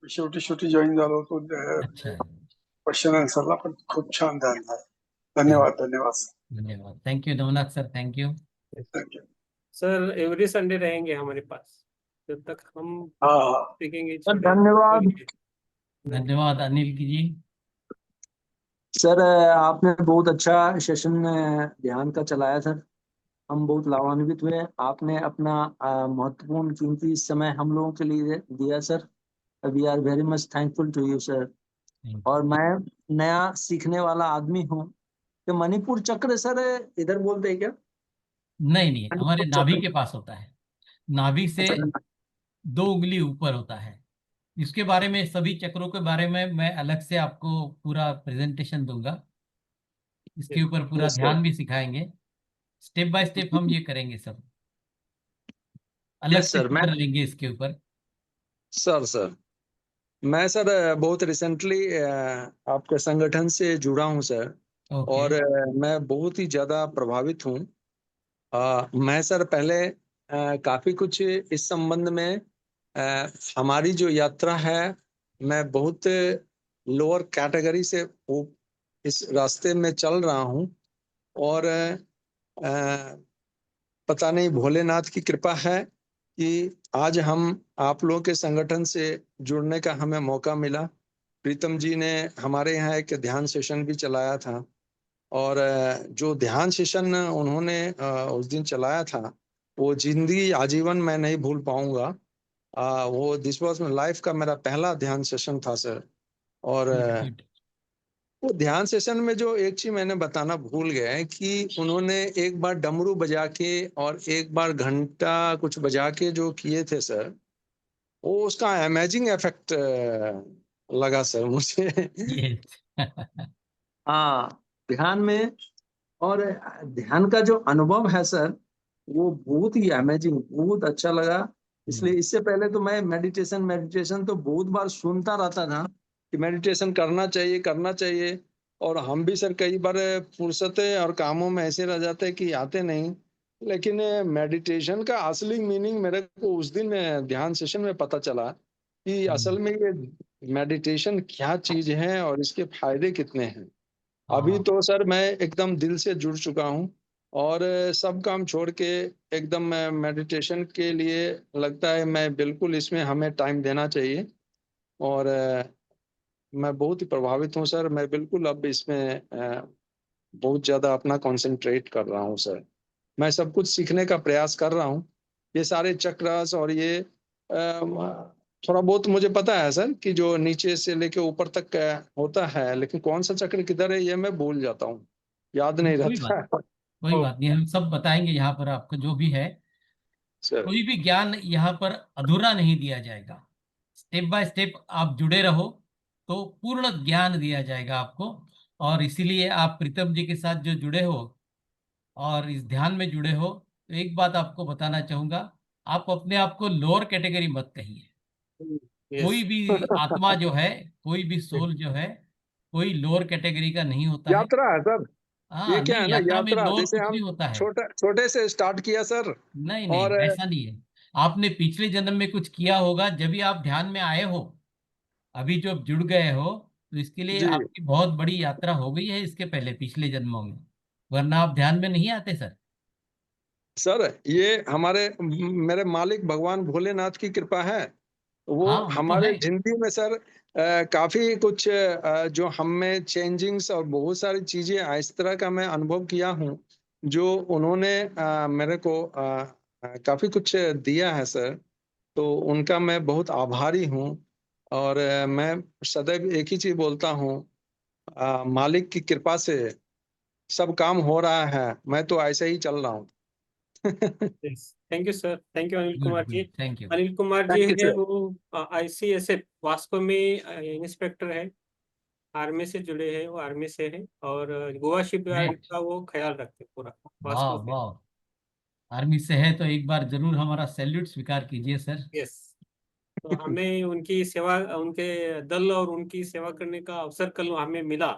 शेवटी शेवटी जॉईन झालो होतो अच्छा है। क्वेश्चन आन्सरला, पण खूप छान ध्यान झालं. धन्यवाद धन्यवाद सर. धन्यवाद। Thank you Navnath sir, thank you. Thank you. Sir every Sunday रहेंगे हमारे पास, जब तक हम हा हा. सीखेंगे। सर धन्यवाद। धन्यवाद अनिल की जी। सर आपने बहुत अच्छा सेशन ध्यान का चलाया सर, हम बहुत लाभान्वित हुए। आपने अपना महत्वपूर्ण कीमती समय हम लोगों के लिए दिया sir. We are very much thankful to you sir. और मैं नया सीखने वाला आदमी हूँ कि मणिपुर चक्र सर इधर बोलते हैं क्या? नहीं नहीं, हमारे मणिपुर नाभि चक्र। के पास होता है। नाभि से अच्छा 2 उंगली ऊपर होता है। इसके बारे में, सभी चक्रों के बारे में मैं अलग से आपको पूरा प्रेजेंटेशन दूंगा। इसके ऊपर पूरा यस सर। ध्यान भी सिखाएंगे। स्टेप बाय स्टेप हम ये करेंगे सब, अलग यस से सर। मैं पेपर लेंगे इसके ऊपर। सर मैं सर बहुत रिसेंटली आपके संगठन से जुड़ा हूं सर। ओके। और मैं बहुत ही ज्यादा प्रभावित हूँ। मैं सर पहले काफी कुछ इस संबंध में हमारी जो यात्रा है, मैं बहुत लोअर कैटेगरी से वो इस रास्ते में चल रहा हूँ। और पता नहीं भोलेनाथ की कृपा है कि आज हम आप लोगों के संगठन से जुड़ने का हमें मौका मिला। प्रीतम जी ने हमारे यहाँ एक ध्यान सेशन भी चलाया था। और जो ध्यान सेशन उन्होंने उस दिन चलाया था, वो जिंदगी आजीवन मैं नहीं भूल पाऊंगा। वो दिस वाज माय लाइफ का मेरा पहला ध्यान सेशन था सर। और गुड। वो ध्यान सेशन में जो एक चीज मैंने बताना भूल गया है कि उन्होंने एक बार डमरू बजा के और एक बार घंटा कुछ बजा के जो किए थे सर, वो उसका अमेजिंग इफेक्ट लगा सर मुझे। यस। हाँ, ध्यान में। और ध्यान का जो अनुभव है सर, वो बहुत ही अमेजिंग, बहुत अच्छा लगा। इसलिए इससे पहले तो मैं मेडिटेशन मेडिटेशन तो बहुत बार सुनता रहता था कि मेडिटेशन करना चाहिए करना चाहिए। और हम भी सर कई बार फुर्सतें और कामों में ऐसे रह जाते हैं कि आते नहीं। लेकिन मेडिटेशन का असली मीनिंग मेरे को उस दिन ध्यान सेशन में पता चला कि असल में ये मेडिटेशन क्या चीज है और इसके फायदे कितने हैं। अभी हाँ। तो सर मैं एकदम दिल से जुड़ चुका हूँ। और सब काम छोड़ के एकदम मैं मेडिटेशन के लिए लगता है मैं बिल्कुल इसमें हमें टाइम देना चाहिए। और मैं बहुत ही प्रभावित हूँ सर। मैं बिल्कुल अब इसमें बहुत ज्यादा अपना कंसंट्रेट कर रहा हूँ सर। मैं सब कुछ सीखने का प्रयास कर रहा हूँ। ये सारे चक्रास और ये थोड़ा बहुत मुझे पता है सर कि जो नीचे से लेके ऊपर तक होता है, लेकिन कौन सा चक्र किधर है ये मैं भूल जाता हूँ, याद नहीं कोई रहता बात, है। कोई बात नहीं, हम सब बताएंगे यहाँ पर आपको जो भी है। सर कोई भी ज्ञान यहाँ पर अधूरा नहीं दिया जाएगा। स्टेप बाय स्टेप आप जुड़े रहो तो पूर्ण ज्ञान दिया जाएगा आपको। और इसीलिए आप प्रीतम जी के साथ जो जुड़े हो और इस ध्यान में जुड़े हो, तो एक बात आपको बताना चाहूंगा, आप अपने आप को लोअर कैटेगरी मत कहिए। यस। कोई भी आत्मा जो है, कोई भी सोल जो है, कोई लोअर कैटेगरी का नहीं होता है। यात्रा है सर। ये हाँ क्या नहीं, है ना, यात्रा में यात्रा लोअर जैसे कुछ हम नहीं होता है। छोटे छोटे से स्टार्ट किया सर। नहीं नहीं, और वैसा नहीं है। आपने पिछले जन्म में कुछ किया होगा जब भी आप ध्यान में आए हो। अभी जो जुड़ गए हो, तो इसके लिए जी आपकी बहुत बड़ी यात्रा हो गई है इसके पहले पिछले जन्मों में, वरना आप ध्यान में नहीं आते सर। सर, ये हमारे मेरे मालिक भगवान भोलेनाथ की कृपा है। वो हाँ वो तो है। हमारे जिंदगी में सर काफी कुछ जो हम में चेंजिंग्स और बहुत सारी चीजें इस तरह का मैं अनुभव किया हूँ, जो उन्होंने मेरे को काफी कुछ दिया है सर। तो उनका मैं बहुत आभारी हूँ। और मैं सदैव एक ही चीज बोलता हूँ, मालिक की कृपा से सब काम हो रहा है, मैं तो ऐसे ही चल रहा हूँ। Yes, thank you sir, thank you Anil good Kumar ji. Good, thank you. Anil Kumar ji thank you है सर। वो ICSF वास्को में इंस्पेक्टर है, आर्मी से जुड़े हैं, वो आर्मी से है। और गोवा शिपयार्ड ग्रेट। का वो ख्याल रखते हैं पूरा वाह वास्को से। वाह। आर्मी से है तो एक बार जरूर हमारा सैल्यूट स्वीकार कीजिए सर। यस। तो हमें उनकी सेवा, उनके दल और उनकी सेवा करने का अवसर कल हमें मिला।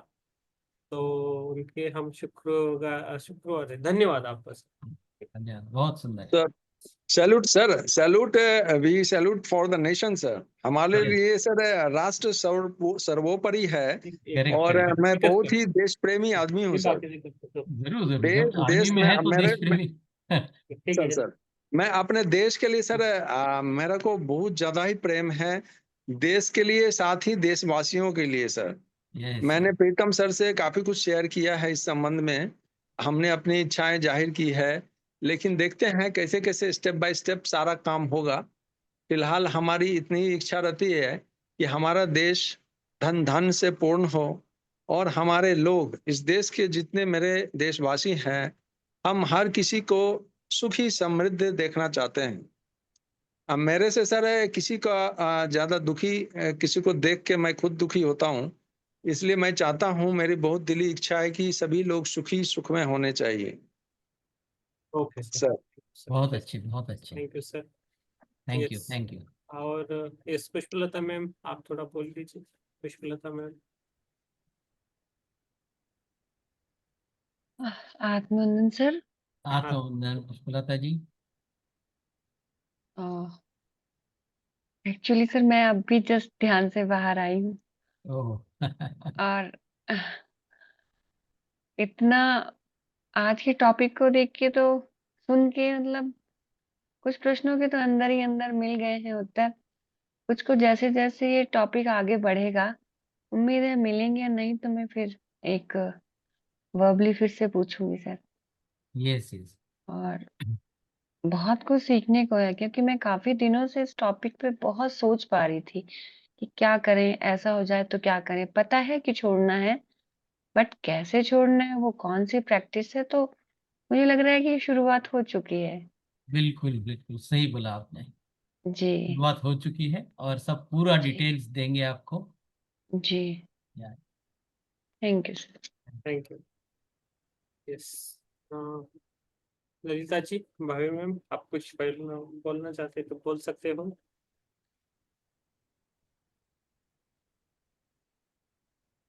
तो उनके हम शुक्रवार है, धन्यवाद आपका सर। धन्यवाद, बहुत सुंदर। Sir salute sir, salute, we salute for the nation sir. हमारे यस। लिए सर राष्ट्र सर्वोपरि है। करेक्ट और करेक्ट। मैं बहुत ही देश प्रेमी आदमी हूँ सर। जरूर जरूर, देश जब आर्मी देश में में है तो मेरे देश प्रेमी। ठीक सर है। सर मैं अपने देश के लिए सर मेरे को बहुत ज्यादा ही प्रेम है। देश के लिए, साथ ही देशवासियों के लिए सर। यस मैंने यस। प्रीतम सर से काफी कुछ शेयर किया है इस संबंध में। हमने अपनी इच्छाएं जाहिर की है, लेकिन देखते हैं कैसे कैसे स्टेप बाय स्टेप सारा काम होगा। फिलहाल हमारी इतनी इच्छा रहती है कि हमारा देश धन धन से पूर्ण हो, और हमारे लोग, इस देश के जितने मेरे देशवासी हैं, हम हर किसी को सुखी समृद्ध देखना चाहते हैं। अब मेरे से सर किसी का ज्यादा दुखी किसी को देख के मैं खुद दुखी होता हूँ, इसलिए मैं चाहता हूँ, मेरी बहुत दिली इच्छा है कि सभी लोग सुखी सुखमय होने चाहिए ओके सर। सर। बहुत अच्छे, बहुत अच्छे। Thank you sir. Thank you, Yes. Thank you. और यस पुष्पलता मैम, आप थोड़ा बोल दीजिए। पुष्पलता मैम। आत्मवंदन सर। आत्मवंदन पुष्पलता जी। एक्चुअली सर मैं अभी जस्ट ध्यान से बाहर आई हूँ ओह और इतना आज के टॉपिक को देख के तो सुन के मतलब कुछ प्रश्नों के तो अंदर ही अंदर मिल गए हैं उत्तर। कुछ को जैसे जैसे ये टॉपिक आगे बढ़ेगा उम्मीद है मिलेंगे, या नहीं तो मैं फिर एक वर्बली फिर से पूछूंगी सर। Yes yes. और बहुत कुछ सीखने को है क्योंकि मैं काफी दिनों से इस टॉपिक पे बहुत सोच पा रही थी कि क्या करें, ऐसा हो जाए तो क्या करें। पता है कि छोड़ना है बट कैसे छोड़ना है, वो कौन सी प्रैक्टिस है, तो मुझे लग रहा है कि शुरुआत हो चुकी है। बिल्कुल बिल्कुल सही बोला आपने। जी शुरुआत हो चुकी है और सब पूरा जी डिटेल्स देंगे आपको। जी। Yeah, thank you sir. Thank you. Yes. Lalita ji, भाभी मैम, आप कुछ बोलना चाहते तो बोल सकते हो।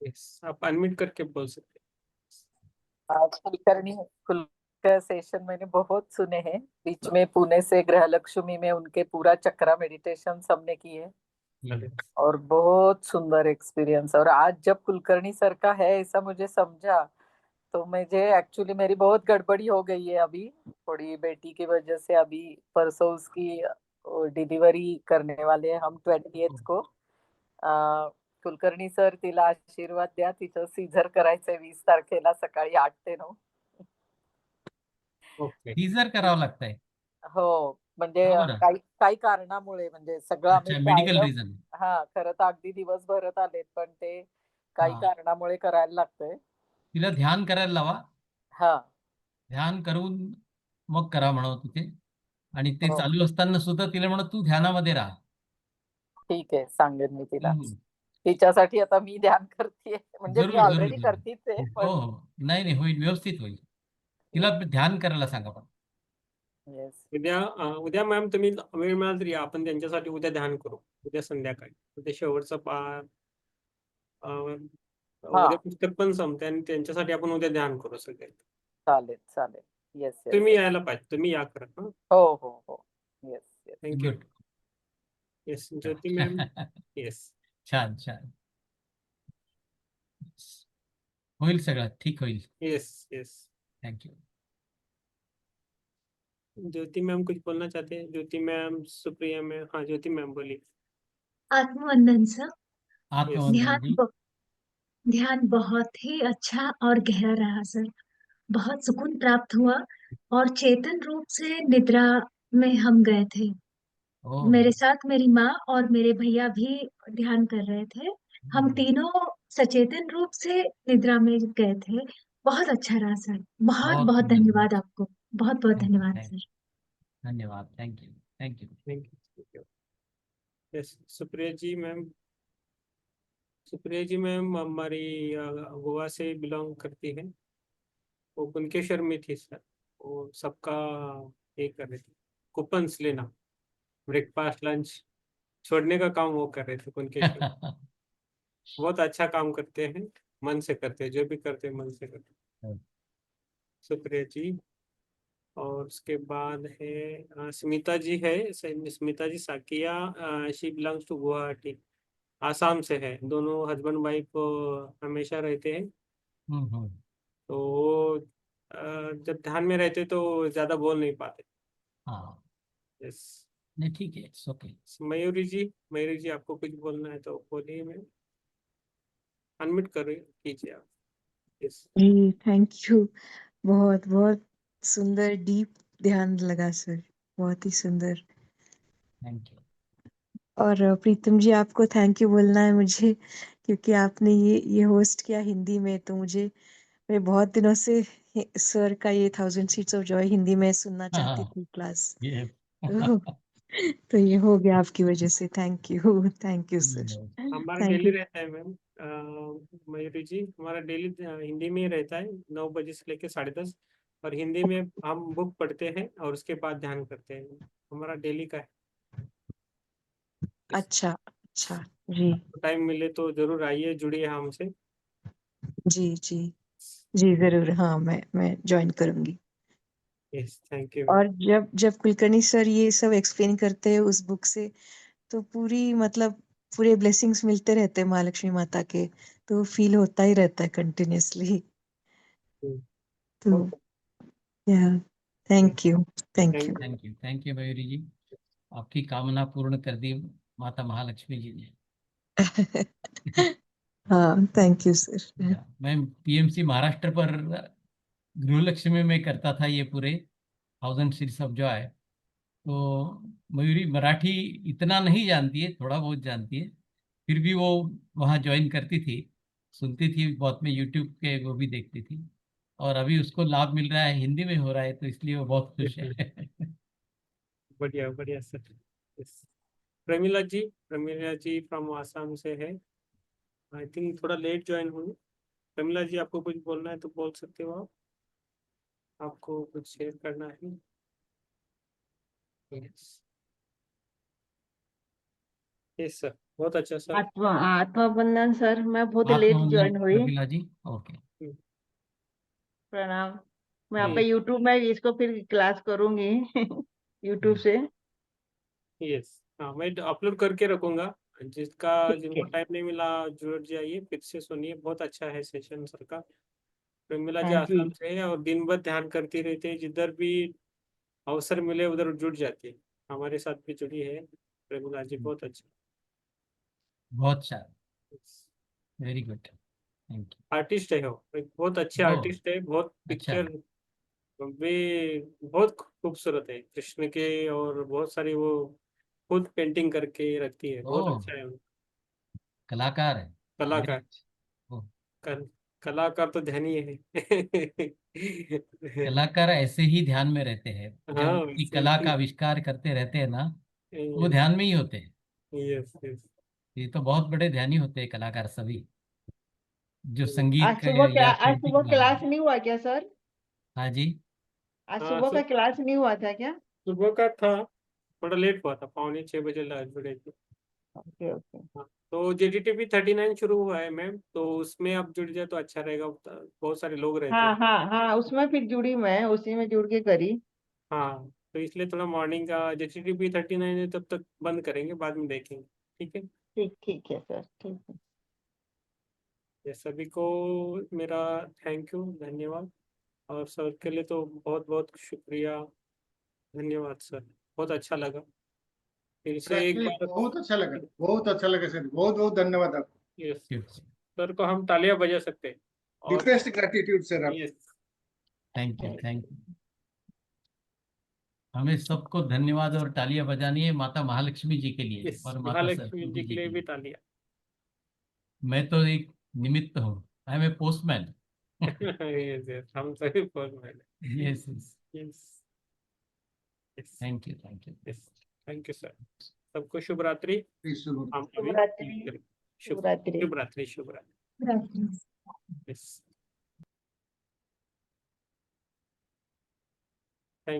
यस, आप अनम्यूट करके बोल सकते आज कुलकर्णी कुल का सेशन मैंने बहुत सुने हैं। बीच में पुणे से गृह लक्ष्मी में उनके पूरा चक्रा मेडिटेशन सबने किए हो। और बहुत सुंदर एक्सपीरियंस। और आज जब कुलकर्णी सर का है ऐसा मुझे समझा तो मुझे एक्चुअली मेरी बहुत गड़बड़ी हो गई है अभी थोड़ी बेटी की वजह से। अभी परसों उसकी डिलीवरी करने वाले हैं हम 20th को। कुलकर्णी सर तिला आशीर्वाद द्या, तिचं सीझर करायचंय 20 तारखेला सकाळी 8 ते 9. ओके। टीजर करावं लागतंय। हो म्हणजे का बरं? काही काही कारणामुळे म्हणजे सगळं आम्ही अच्छा, मेडिकल टाळलं. रीजन। हा खरं तर अगदी दिवस भरत आलेत पण ते काही हा, कारणामुळे करायला लागतंय. तिला ध्यान करायला लावा. हा ध्यान करून मग करा म्हणा तिथे. आणि ते हो चालू असताना सुद्धा तिला म्हणा तू ध्यानामध्ये राहा. ठीक आहे, सांगेन मी तिला. हम्म. तिच्यासाठी आता मी ध्यान करतेय म्हणजे मी जरूर जरूर ऑलरेडी जरूर. करतीच आहे हो पण हो, नाही नाही, होईल, व्यवस्थित होईल. तिला ध्यान करायला सांगा पण. येस उद्या मॅम तुम्ही वेळ मिळाला तरी आपण त्यांच्यासाठी उद्या ध्यान करू. उद्या संध्याकाळी. उद्या शेवटचा हा उद्या पुस्तक पण संपते आणि त्यांच्यासाठी आपण उद्या ध्यान करू सगळे. चालेल चालेल. येस येस तुम्ही यायला पाहिजे, तुम्ही या करा. हो हो हो. Yes yes. Thank you. Good. Yes Jyoti ma'am. Yes. छान छान. होईल, सगळं ठीक होईल. Yes yes. Thank you. Jyoti ma'am कुछ बोलना चाहते हैं? Jyoti ma'am, Supriya ma'am. हाँ ज्योति मैम बोलिए। आत्मवंदन सर। आत्मवंदन जी। ध्यान बहुत ही अच्छा और गहरा रहा सर। बहुत सुकून प्राप्त हुआ और चेतन रूप से निद्रा में हम गए थे। ओह, मेरे साथ मेरी माँ और मेरे भैया भी ध्यान कर रहे थे। हम तीनों सचेतन रूप से निद्रा में गए थे। बहुत अच्छा रहा सर। बहुत बहुत बहुत सुंदर। धन्यवाद आपको। बहुत बहुत थैंक यू, धन्यवाद सर। धन्यवाद। Thank you, thank you. Thank you. Yes Supriya ji ma'am. Supriya ji ma'am हमारी गोवा से बिलोंग करती है। वो कुनकेश्वर में थी सर। वो सबका ये कर रहे थे, कूपन्स लेना, ब्रेकफास्ट लंच छोड़ने का काम वो कर रहे थे कुनकेश्वर। बहुत अच्छा काम करते हैं, मन से करते हैं, जो भी करते हैं मन से करते हैं। सुप्रिया जी। और उसके बाद है स्मिता जी है। Smita ji Saikia, she belongs to Guwahati, Assam से है। दोनों हस्बैंड वाइफ हमेशा रहते हैं। हम्म। तो वो जब ध्यान में रहते तो ज्यादा बोल नहीं पाते। हाँ, यस। नहीं ठीक है, ओके। मयूरी जी आपको कुछ बोलना है तो बोलिए। मैं अनम्यूट कर कीजिए आप। यस। जी थैंक यू। बहुत बहुत सुंदर डीप ध्यान लगा सर। बहुत ही सुंदर। Thank you. और प्रीतम जी आपको थैंक यू बोलना है मुझे, क्योंकि आपने ये होस्ट किया हिंदी में। तो मैं बहुत दिनों से सर का ये 1000 सीट्स ऑफ जॉय हिंदी में सुनना चाहती हाँ, थी क्लास। ये तो तो ये हो गया आपकी वजह से। Thank you sir. हमारा थैंक डेली यू। रहता है मैम, मयूरी जी, हमारा डेली हिंदी में ही रहता है 9 बजे से लेकर 10:30, और हिंदी में हम बुक पढ़ते हैं और उसके बाद ध्यान करते हैं। हमारा डेली का है। अच्छा अच्छा। जी टाइम मिले तो जरूर आइए, जुड़िए हमसे। जी जी जी जरूर। हाँ मैं ज्वाइन करूंगी। Yes, thank you. और जब जब कुलकर्णी सर ये सब एक्सप्लेन करते हैं उस बुक से, तो पूरी मतलब पूरे ब्लेसिंग्स मिलते रहते हैं महालक्ष्मी माता के, तो फील होता ही रहता है कंटिन्यूअसली। तो yeah thank you thank you. Thank you Mayuri ji, आपकी कामना पूर्ण कर दी माता महालक्ष्मी जी ने। हाँ थैंक यू सर। मैं पीएमसी महाराष्ट्र पर गृहलक्ष्मी में करता था ये पूरे 1000 सीरीज ऑफ जॉय। तो मयूरी मराठी इतना नहीं जानती है, थोड़ा बहुत जानती है, फिर भी वो वहाँ ज्वाइन करती थी, सुनती थी बहुत, में यूट्यूब के वो भी देखती थी, और अभी उसको लाभ मिल रहा है, हिंदी में हो रहा है, तो इसलिए वो बहुत खुश है। बढ़िया बढ़िया sir. Yes, Pramila ji from Assam से है। आई थिंक थोड़ा लेट ज्वाइन हुई। प्रमिला जी, आपको कुछ बोलना है तो बोल सकते हो आप। आपको कुछ शेयर करना है। यस यस सर, बहुत अच्छा सर। आत्मा बंधन सर, मैं बहुत लेट आत्मबंधन ज्वाइन हुई। प्रमिला जी, ओके। प्रणाम। मैं आप पे हम्म, यूट्यूब में इसको फिर क्लास करूंगी यूट्यूब से। यस, हाँ मैं अपलोड करके रखूंगा। ठीक जिनको है। टाइम नहीं मिला, जुड़ जाइए, फिर से सुनिए, बहुत अच्छा है सेशन सर का। प्रमिला जी हाँ जी। आसाम से है और दिन भर ध्यान करती रहती है, जिधर भी अवसर मिले उधर जुड़ जाती है। हमारे साथ भी जुड़ी है प्रमिला जी, बहुत अच्छा। बहुत अच्छा, वेरी गुड, थैंक आर्टिस्ट है वो, एक बहुत अच्छे यू। ओ, आर्टिस्ट है, बहुत अच्छा। पिक्चर वे बहुत खूबसूरत है कृष्ण के, और बहुत सारी वो खुद पेंटिंग करके रखती है, ओ, बहुत अच्छा है वो। कलाकार है, कलाकार। ग्रेट। ओ, कल, कलाकार तो ध्यान ही है। कलाकार ऐसे ही ध्यान में रहते हैं, जब हाँ अपनी वैसे कला का ही। आविष्कार करते रहते हैं ना, वो यस ध्यान में ही होते हैं। Yes yes. ये तो बहुत बड़े ध्यानी होते हैं कलाकार सभी, जो संगीत का या आज पेंटिंग सुबह बना रहे क्लास हैं। नहीं हुआ क्या सर? हाँ जी। आज हाँ, सुबह का क्लास नहीं हुआ था क्या? सुबह का था, थोड़ा लेट हुआ था, 5:45 जुड़े थे। Okay okay. हाँ, तो JTTP 39 शुरू हुआ है मैम, तो उसमें आप जुड़ जाए तो अच्छा रहेगा। बहुत सारे लोग रहते हाँ हैं। हाँ हाँ, उसमें फिर जुड़ी, मैं उसी में जुड़ के करी। हाँ, तो इसलिए थोड़ा मॉर्निंग का JTTP 39 है, तब तक बंद करेंगे, बाद में देखेंगे। ठीक है। ठीक ठीक है सर, ठीक है। ये सभी को मेरा थैंक यू, धन्यवाद। और सर के लिए तो बहुत बहुत शुक्रिया, धन्यवाद सर, बहुत अच्छा लगा। फिर से एक एक्चुअली बार बहुत अच्छा लगा सर, बहुत बहुत धन्यवाद आपको। यस, सर को हम तालियां बजा सकते हैं। और डीपेस्ट ग्रेटिट्यूड सर आप। Yes, thank you, thank you. हमें सबको धन्यवाद और तालियां बजानी है माता महालक्ष्मी जी के लिए यस, और माता महालक्ष्मी जी सरस्वती के जी लिए के भी लिए। तालियां। मैं तो एक निमित्त हूँ, I am a postman. Yes yes, हम सभी for man. Yes yes. Yes yes thank you, thank you. Yes, thank you sir. सबको शुभ रात्रि। हम शुभ अभी रात्रि। शुभ शुभ रात्रि। शुभ रात्रि, शुभ रात्रि। रात्रि। यस।